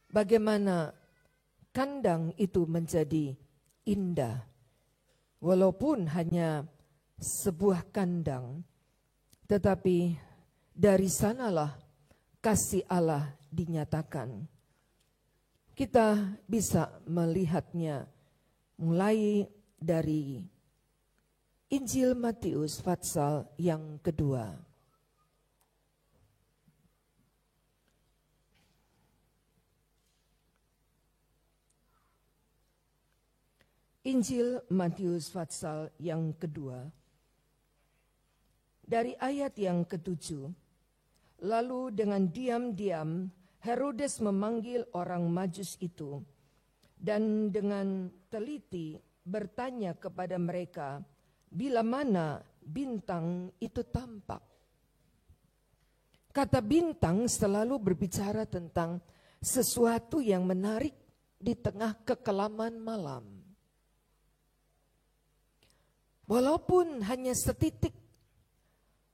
Bagaimana kandang itu menjadi indah. Walaupun hanya sebuah kandang, tetapi dari sanalah kasih Allah dinyatakan. Kita bisa melihatnya mulai dari Injil Matius pasal yang kedua. Injil Matius pasal yang kedua. Dari ayat yang ke-7. Lalu dengan diam-diam Herodes memanggil orang Majus itu dan dengan teliti bertanya kepada mereka, bila mana bintang itu tampak. Kata bintang selalu berbicara tentang sesuatu yang menarik di tengah kekelaman malam. Walaupun hanya setitik,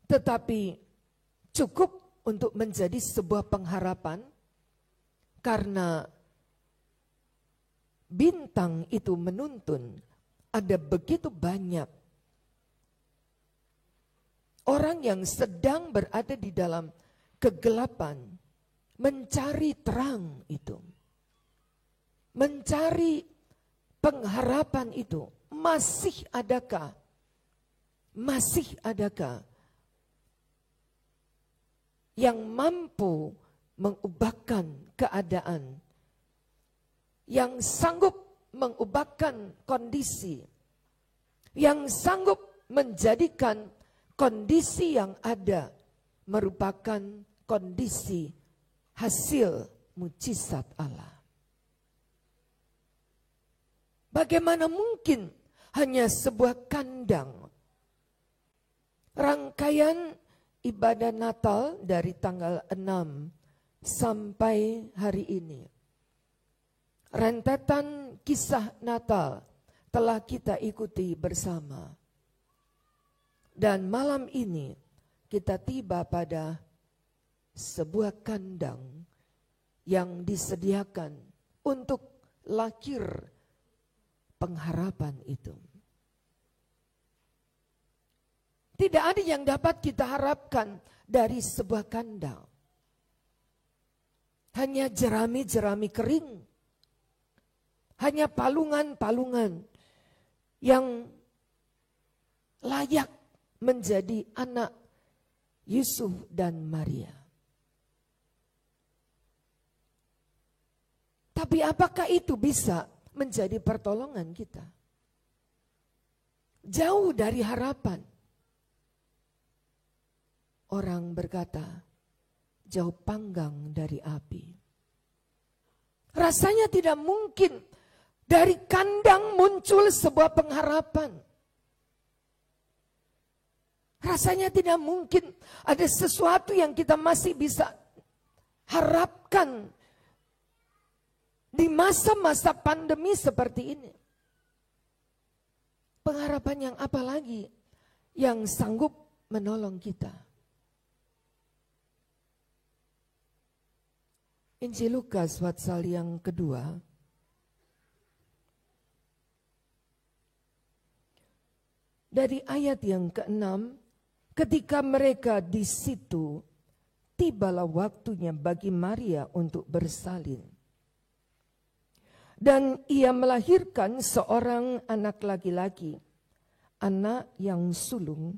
tetapi cukup untuk menjadi sebuah pengharapan karena bintang itu menuntun ada begitu banyak orang yang sedang berada di dalam kegelapan, mencari terang itu. Mencari pengharapan itu. Masih adakah? Masih adakah yang mampu mengubahkan keadaan? Yang sanggup mengubahkan kondisi? Yang sanggup menjadikan kondisi yang ada merupakan kondisi hasil mujizat Allah. Bagaimana mungkin hanya sebuah kandang? Rangkaian ibadah Natal dari tanggal 6 sampai hari ini. Rentetan kisah Natal telah kita ikuti bersama. Dan malam ini kita tiba pada sebuah kandang yang disediakan untuk lahir pengharapan itu. Tidak ada yang dapat kita harapkan dari sebuah kandang. Hanya jerami-jerami kering. Hanya palungan-palungan yang layak menjadi anak Yusuf dan Maria. Tapi apakah itu bisa menjadi pertolongan kita? Jauh dari harapan. Orang berkata, jauh panggang dari api. Rasanya tidak mungkin dari kandang muncul sebuah pengharapan. Rasanya tidak mungkin ada sesuatu yang kita masih bisa harapkan di masa-masa pandemi seperti ini. Pengharapan yang apa lagi yang sanggup menolong kita? Injil Lukas pasal yang kedua. Dari ayat yang ke-6, ketika mereka di situ, tibalah waktunya bagi Maria untuk bersalin. Dan ia melahirkan seorang anak laki-laki, anak yang sulung,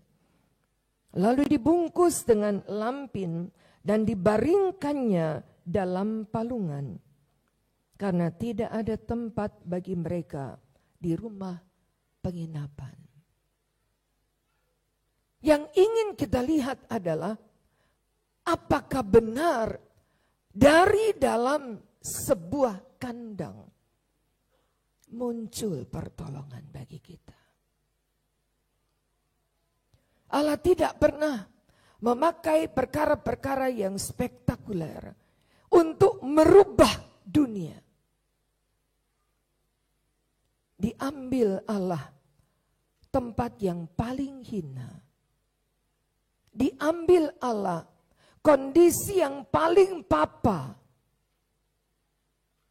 lalu dibungkus dengan lampin dan dibaringkannya dalam palungan, karena tidak ada tempat bagi mereka di rumah penginapan. Yang ingin kita lihat adalah apakah benar dari dalam sebuah kandang muncul pertolongan bagi kita. Allah tidak pernah memakai perkara-perkara yang spektakuler untuk merubah dunia. Diambil Allah tempat yang paling hina. Diambil Allah kondisi yang paling papa.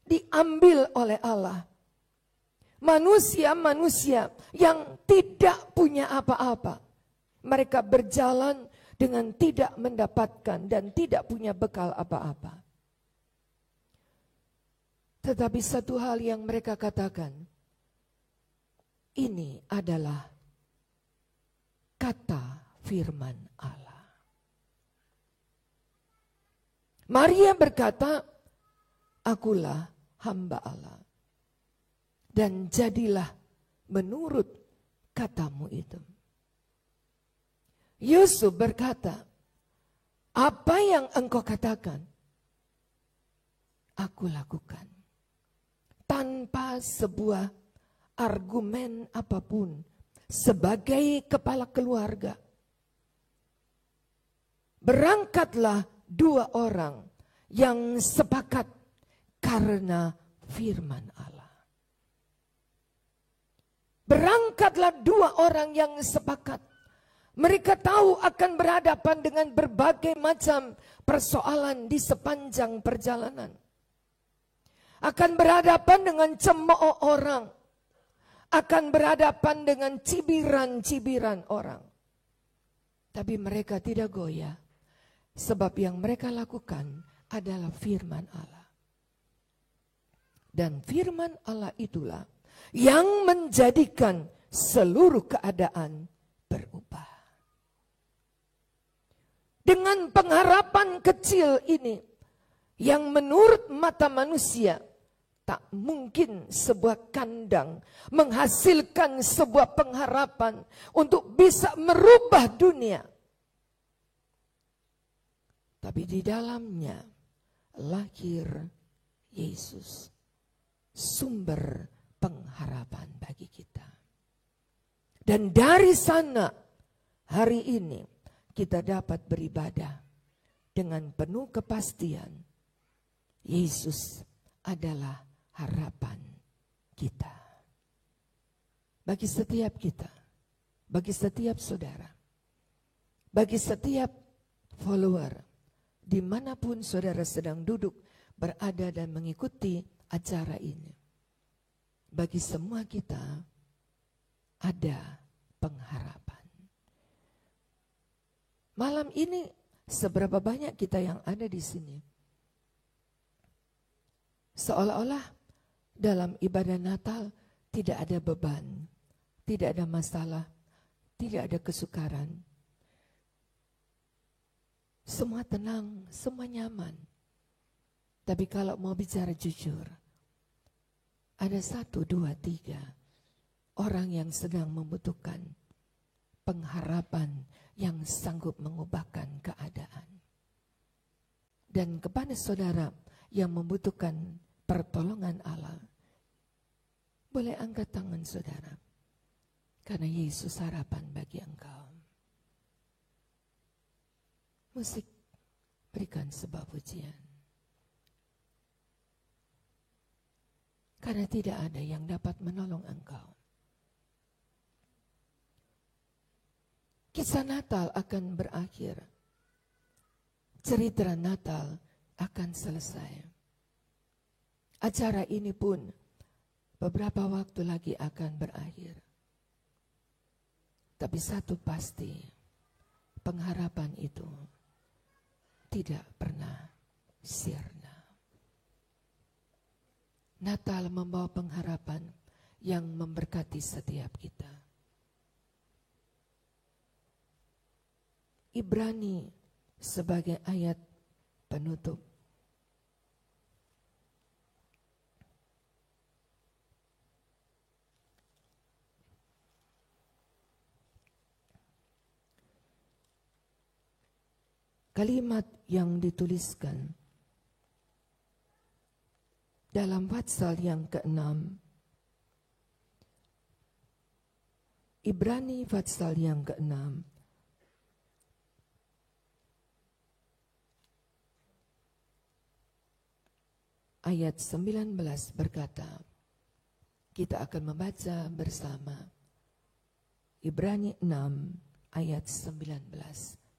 Diambil oleh Allah manusia-manusia yang tidak punya apa-apa. Mereka berjalan dengan tidak mendapatkan dan tidak punya bekal apa-apa. Tetapi satu hal yang mereka katakan, ini adalah kata firman Allah. Maria berkata, akulah hamba Allah. Dan jadilah menurut katamu itu. Yusuf berkata, apa yang engkau katakan, aku lakukan. Tanpa sebuah argumen apapun, sebagai kepala keluarga. Berangkatlah dua orang yang sepakat karena firman Allah. Berangkatlah dua orang yang sepakat. Mereka tahu akan berhadapan dengan berbagai macam persoalan di sepanjang perjalanan. Akan berhadapan dengan cemooh orang. Akan berhadapan dengan cibiran-cibiran orang. Tapi mereka tidak goyah. Sebab yang mereka lakukan adalah firman Allah. Dan firman Allah itulah yang menjadikan seluruh keadaan berubah. Dengan pengharapan kecil ini, yang menurut mata manusia tak mungkin sebuah kandang menghasilkan sebuah pengharapan untuk bisa merubah dunia. Tapi di dalamnya lahir Yesus, sumber pengharapan bagi kita. Dan dari sana hari ini kita dapat beribadah dengan penuh kepastian. Yesus adalah harapan kita. Bagi setiap kita, bagi setiap saudara, bagi setiap follower, dimanapun saudara sedang duduk, berada dan mengikuti acara ini. Bagi semua kita ada pengharapan. Malam ini seberapa banyak kita yang ada di sini? Seolah-olah dalam ibadah Natal tidak ada beban, tidak ada masalah, tidak ada kesukaran. Semua tenang, semua nyaman. Tapi kalau mau bicara jujur, ada 1, 2, 3 orang yang sedang membutuhkan pengharapan yang sanggup mengubahkan keadaan. Dan kepada saudara yang membutuhkan pertolongan Allah, boleh angkat tangan saudara. Karena Yesus harapan bagi engkau. Musik, berikan sebuah pujian. Karena tidak ada yang dapat menolong engkau. Kisah Natal akan berakhir. Cerita Natal akan selesai. Acara ini pun beberapa waktu lagi akan berakhir. Tapi satu pasti, pengharapan itu tidak pernah sirna. Natal membawa pengharapan yang memberkati setiap kita. Ibrani sebagai ayat penutup. Kalimat yang dituliskan dalam pasal yang ke-6, Ibrani pasal yang ke-6, ayat 19 berkata, kita akan membaca bersama Ibrani 6 ayat 19,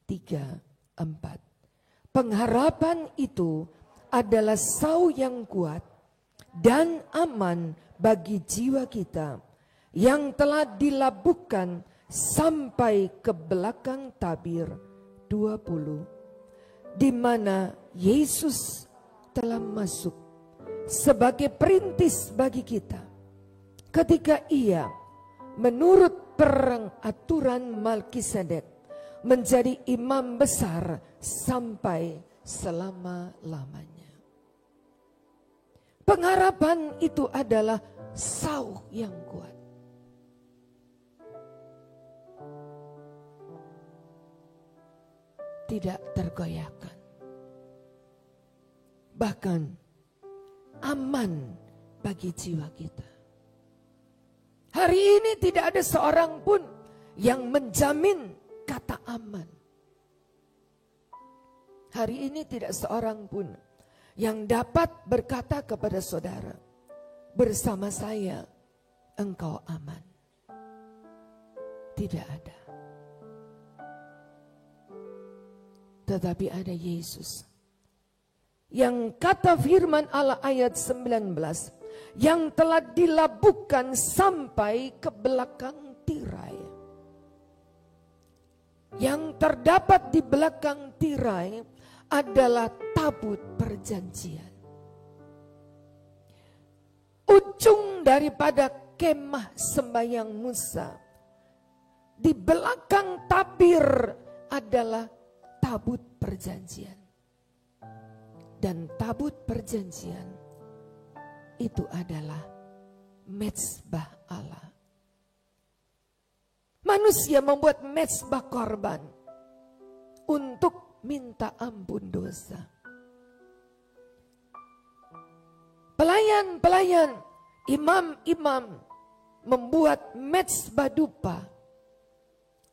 3, 4. Pengharapan itu adalah sau yang kuat dan aman bagi jiwa kita yang telah dilabuhkan sampai ke belakang tabir 20, di mana Yesus telah masuk sebagai perintis bagi kita ketika ia menurut peraturan Melkisedek menjadi imam besar sampai selama-lamanya. Pengharapan itu adalah sau yang kuat. Tidak tergoyahkan. Bahkan aman bagi jiwa kita. Hari ini tidak ada seorang pun yang menjamin kata aman. Hari ini tidak seorang pun yang dapat berkata kepada saudara, bersama saya engkau aman. Tidak ada. Tetapi ada Yesus. Yang kata firman Allah ayat 19, yang telah dilabuhkan sampai ke belakang tirai. Yang terdapat di belakang tirai adalah tabut perjanjian. Ujung daripada kemah sembahyang Musa, di belakang tabir adalah tabut perjanjian. Dan tabut perjanjian itu adalah mezbah Allah. Manusia membuat mezbah korban untuk minta ampun dosa. Pelayan-pelayan, imam-imam membuat mezbah dupa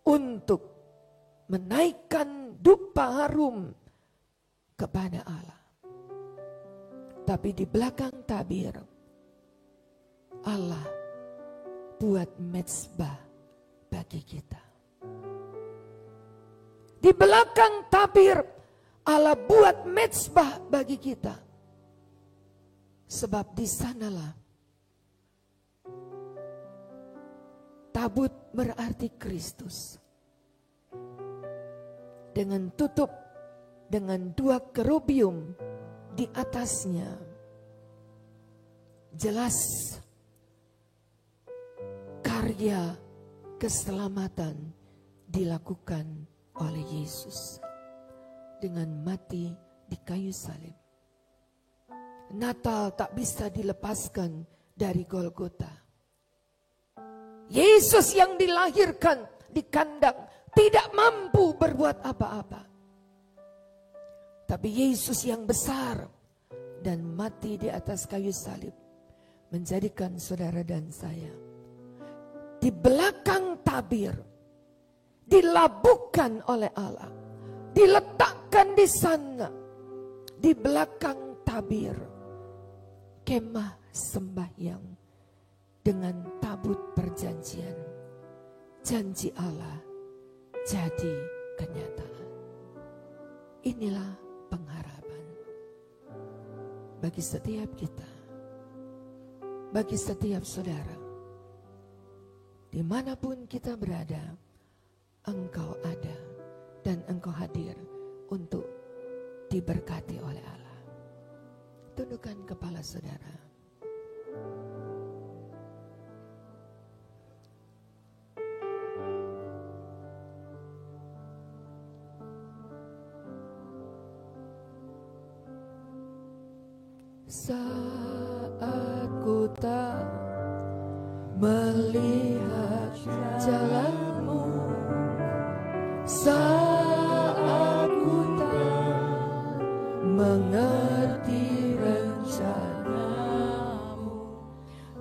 untuk menaikkan dupa harum kepada Allah. Tapi di belakang tabir, Allah buat mezbah bagi kita. Di belakang tabir, Allah buat mezbah bagi kita. Sebab di sanalah tabut berarti Kristus. Dengan tutup dengan 2 kerubium di atasnya. Jelas karya keselamatan dilakukan oleh Yesus dengan mati di kayu salib. Natal tak bisa dilepaskan dari Golgota. Yesus yang dilahirkan di kandang tidak mampu berbuat apa-apa. Tapi Yesus yang besar dan mati di atas kayu salib menjadikan saudara dan saya di belakang tabir, dilabuhkan oleh Allah, diletakkan di sana, di belakang tabir, kemah sembahyang dengan tabut perjanjian. Janji Allah jadi kenyataan. Inilah pengharapan bagi setiap kita, bagi setiap saudara. Dimanapun kita berada, Engkau ada dan Engkau hadir untuk diberkati oleh Allah. Tundukkan kepala saudara. Saat ku tak melihat jalanmu, saat ku tak mengerti rencanamu,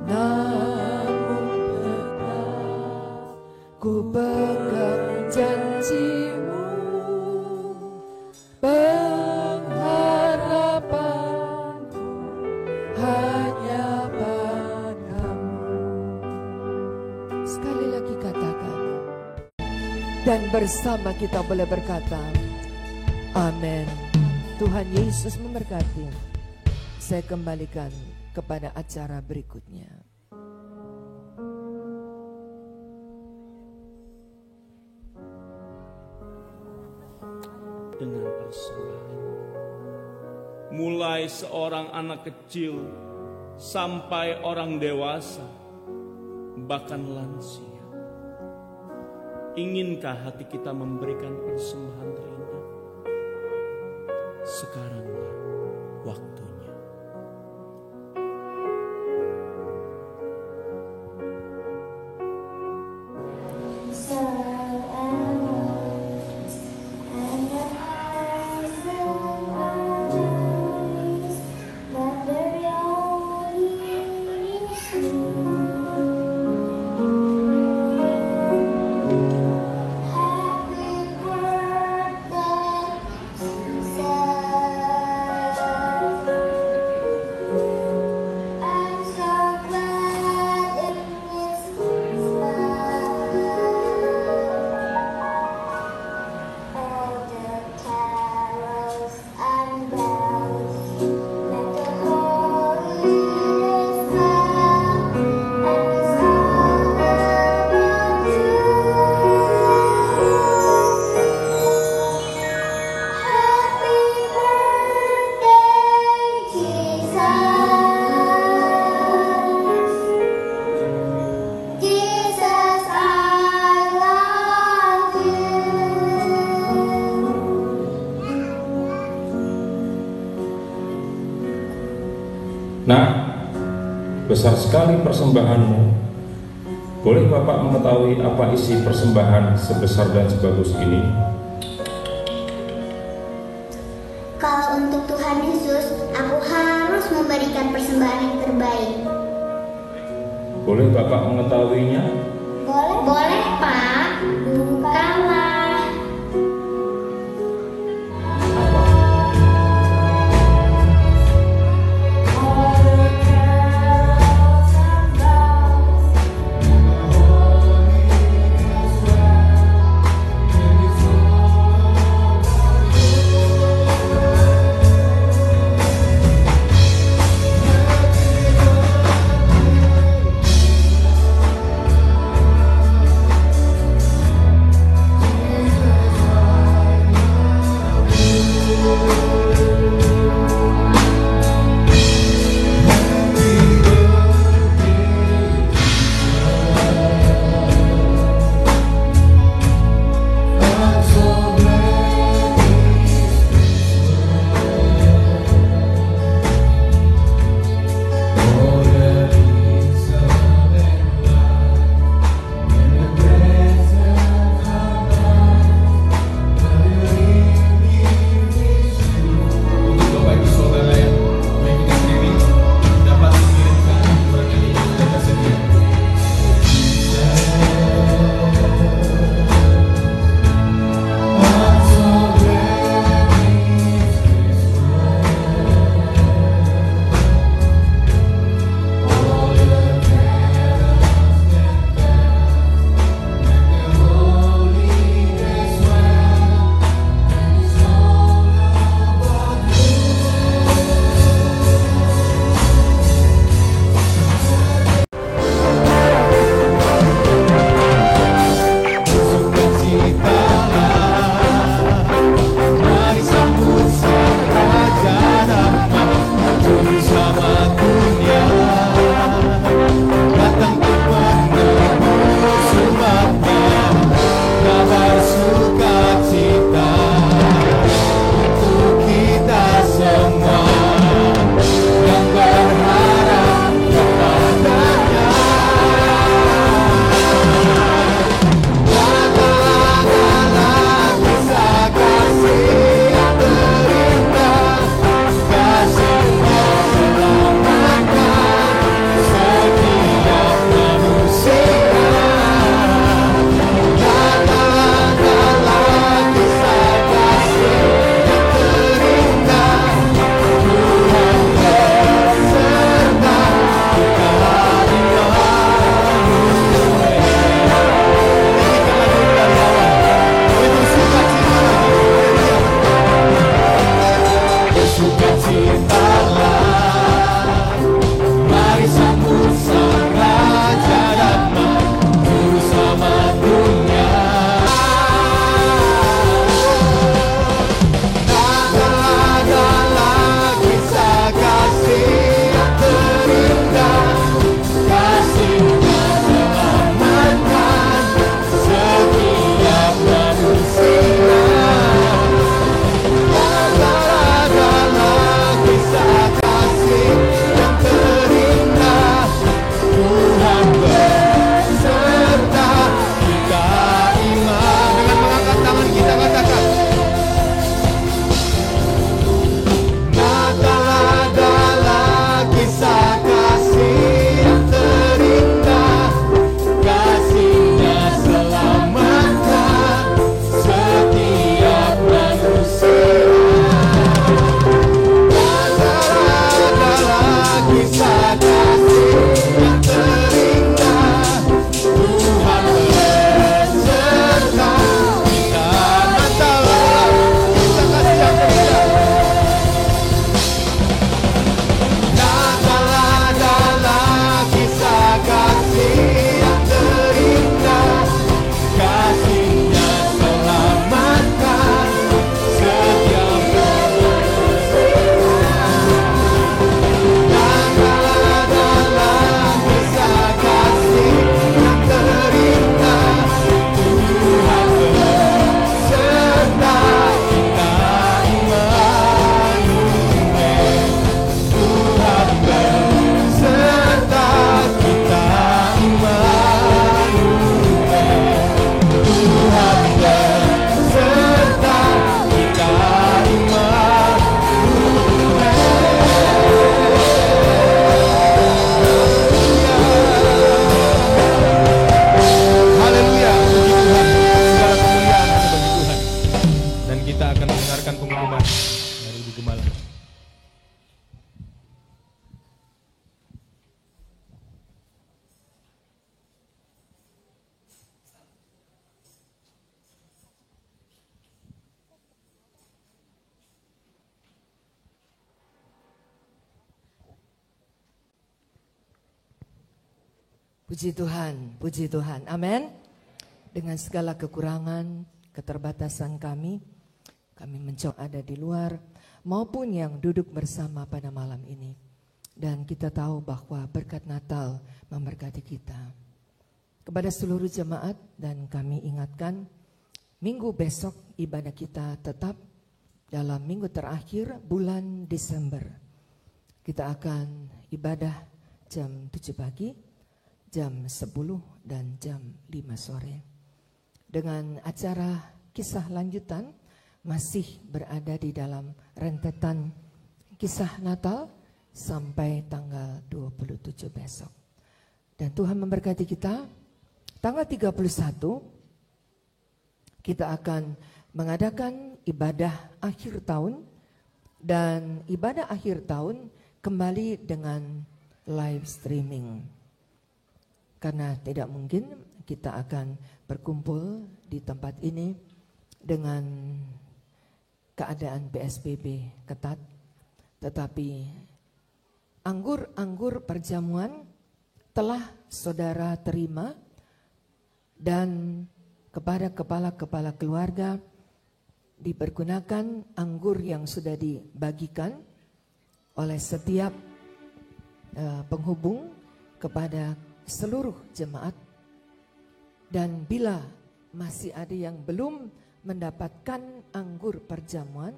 namun tetap ku pegang janjimu. Pengharapanku hanya padamu. Sekali lagi katakan, dan bersama kita boleh berkata, amin. Tuhan Yesus memberkati. Saya kembalikan kepada acara berikutnya. Dengan persembahan, mulai seorang anak kecil sampai orang dewasa, bahkan lansia. Inginkah hati kita memberikan persembahan terindah? Sekaranglah waktunya. Nah, besar sekali persembahanmu. Boleh Bapak mengetahui apa isi persembahan sebesar dan sebagus ini? Kalau untuk Tuhan Yesus, aku harus memberikan persembahan yang terbaik. Boleh Bapak mengetahuinya? Boleh Pak, bukalah. Puji Tuhan, amin. Dengan segala kekurangan, keterbatasan kami mencoba ada di luar maupun yang duduk bersama pada malam ini. Dan kita tahu bahwa berkat Natal memberkati kita. Kepada seluruh jemaat dan kami ingatkan, minggu besok ibadah kita tetap dalam minggu terakhir bulan Desember. Kita akan ibadah jam 7 pagi, jam 10 dan jam 5 sore. Dengan acara kisah lanjutan masih berada di dalam rentetan kisah Natal sampai tanggal 27 besok. Dan Tuhan memberkati kita. Tanggal 31 kita akan mengadakan ibadah akhir tahun. Dan ibadah akhir tahun kembali dengan live streaming. Karena tidak mungkin kita akan berkumpul di tempat ini dengan keadaan PSBB ketat. Tetapi anggur perjamuan telah saudara terima dan kepada kepala-kepala keluarga dipergunakan anggur yang sudah dibagikan oleh setiap penghubung kepada seluruh jemaat. Dan bila masih ada yang belum mendapatkan anggur perjamuan,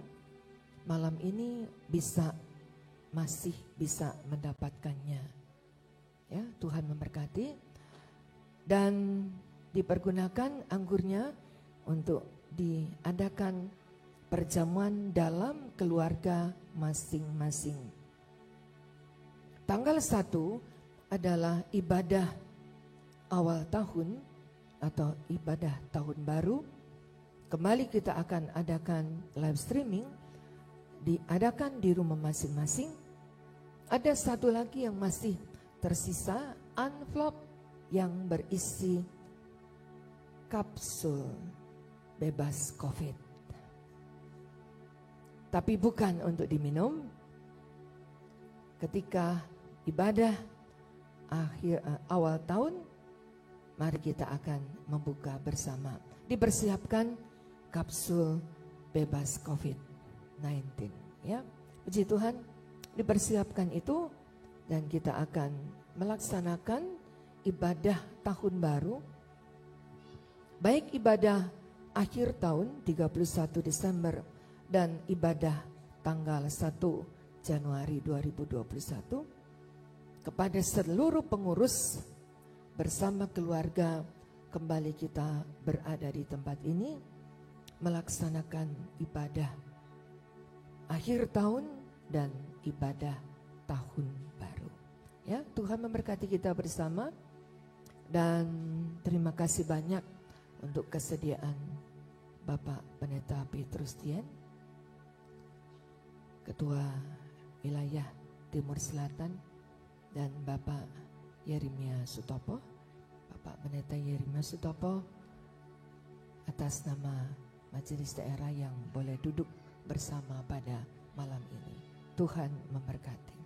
malam ini masih bisa mendapatkannya. Ya, Tuhan memberkati. Dan dipergunakan anggurnya untuk diadakan perjamuan dalam keluarga masing-masing. Tanggal 1 adalah ibadah awal tahun atau ibadah tahun baru. Kembali kita akan adakan live streaming, diadakan di rumah masing-masing. Ada satu lagi yang masih tersisa, envelope yang berisi kapsul bebas COVID. Tapi bukan untuk diminum. Ketika ibadah awal tahun, mari kita akan membuka bersama. Dipersiapkan kapsul bebas COVID-19. Ya, puji Tuhan, dipersiapkan itu dan kita akan melaksanakan ibadah tahun baru. Baik ibadah akhir tahun 31 Desember dan ibadah tanggal 1 Januari 2021 kepada seluruh pengurus bersama keluarga. Kembali kita berada di tempat ini melaksanakan ibadah akhir tahun dan ibadah tahun baru. Ya, Tuhan memberkati kita bersama dan terima kasih banyak untuk kesediaan Bapak Pendeta Petrus Tien, Ketua Wilayah Timur Selatan, dan Bapak Yeremia Sutopo, Bapak Pendeta Yeremia Sutopo, atas nama Majelis Daerah yang boleh duduk bersama pada malam ini. Tuhan memberkati.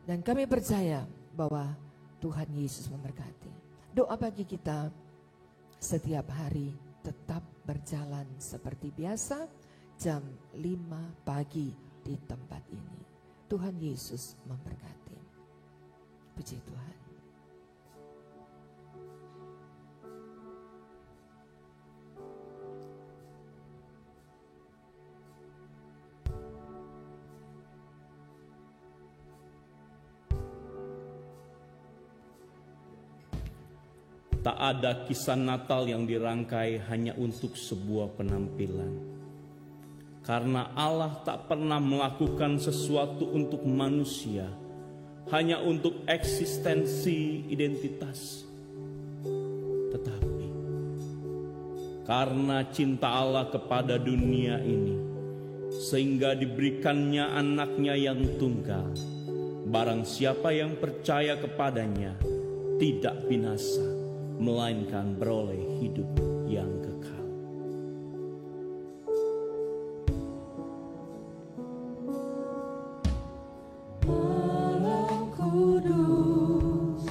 Dan kami percaya bahwa Tuhan Yesus memberkati. Doa bagi kita setiap hari tetap berjalan seperti biasa jam 5 pagi di tempat ini. Tuhan Yesus memberkati. Puji Tuhan. Tak ada kisah Natal yang dirangkai hanya untuk sebuah penampilan. Karena Allah tak pernah melakukan sesuatu untuk manusia hanya untuk eksistensi identitas. Tetapi karena cinta Allah kepada dunia ini, sehingga diberikannya anaknya yang tunggal, barang siapa yang percaya kepadanya tidak binasa, melainkan beroleh hidup yang kekal. Malam Kudus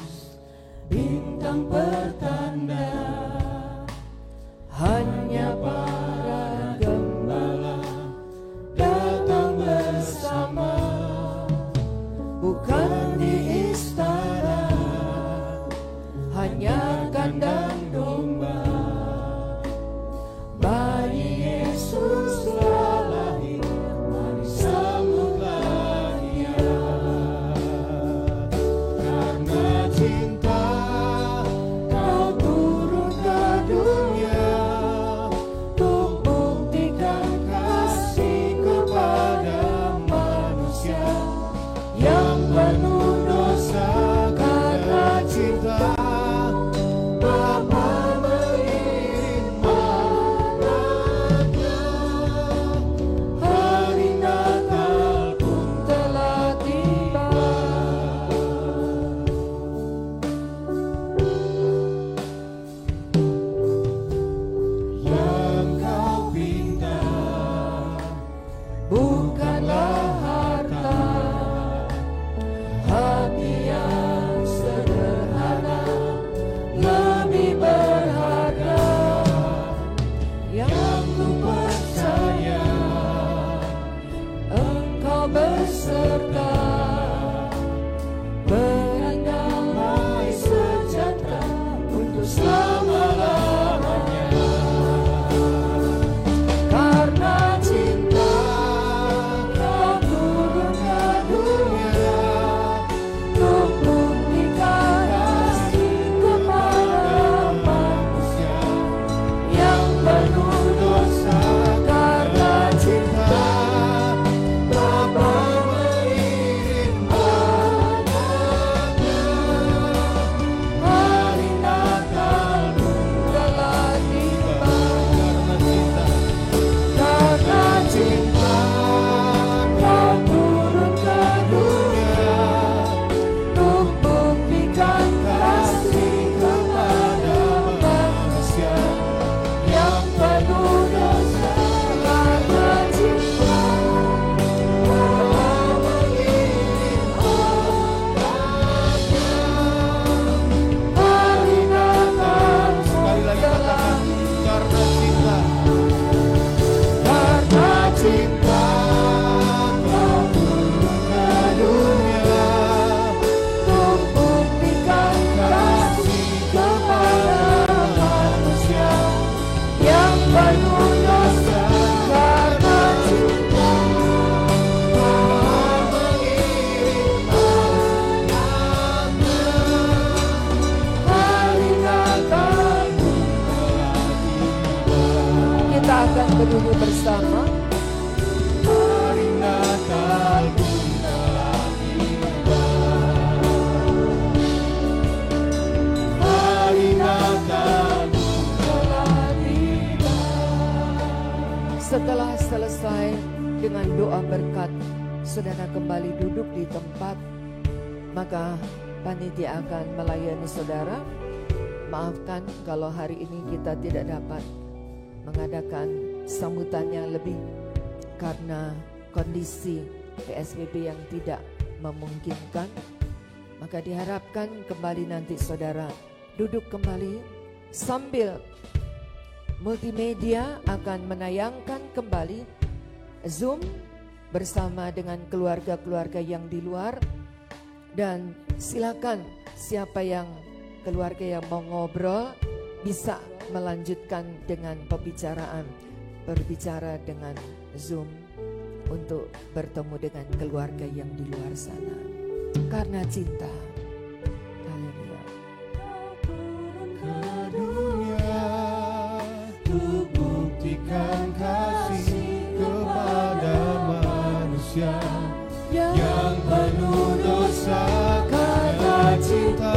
penuh dosa karena cinta. Kita akan berdiri bersama. Hari Natal pun telah tiba. Hari Natal pun telah tiba. Setelah selesai dengan doa berkat, saudara kembali duduk di tempat, maka panitia akan melayani saudara. Maafkan kalau hari ini kita tidak dapat mengadakan sambutan yang lebih karena kondisi PSBB yang tidak memungkinkan. Maka diharapkan kembali nanti saudara duduk kembali sambil multimedia akan menayangkan kembali Zoom bersama dengan keluarga-keluarga yang di luar. Dan silakan siapa yang keluarga yang mau ngobrol bisa melanjutkan dengan berbicara dengan Zoom untuk bertemu dengan keluarga yang di luar sana. Karena cinta. Haleluya. Ke dunia untuk buktikan kasih kepada manusia yang penuh dosa karena cinta.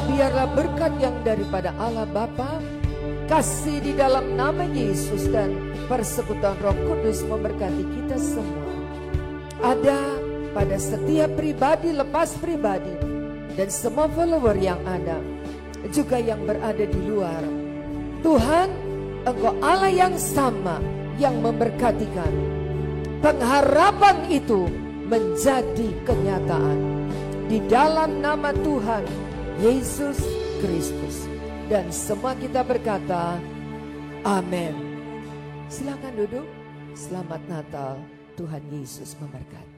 Biarlah berkat yang daripada Allah Bapa, kasih di dalam nama Yesus dan persekutuan Roh Kudus memberkati kita semua. Ada pada setiap pribadi lepas pribadi dan semua follower yang ada, juga yang berada di luar. Tuhan, Engkau Allah yang sama yang memberkati kami. Pengharapan itu menjadi kenyataan di dalam nama Tuhan Yesus Kristus. Dan semua kita berkata amin. Silakan duduk. Selamat Natal. Tuhan Yesus memberkati.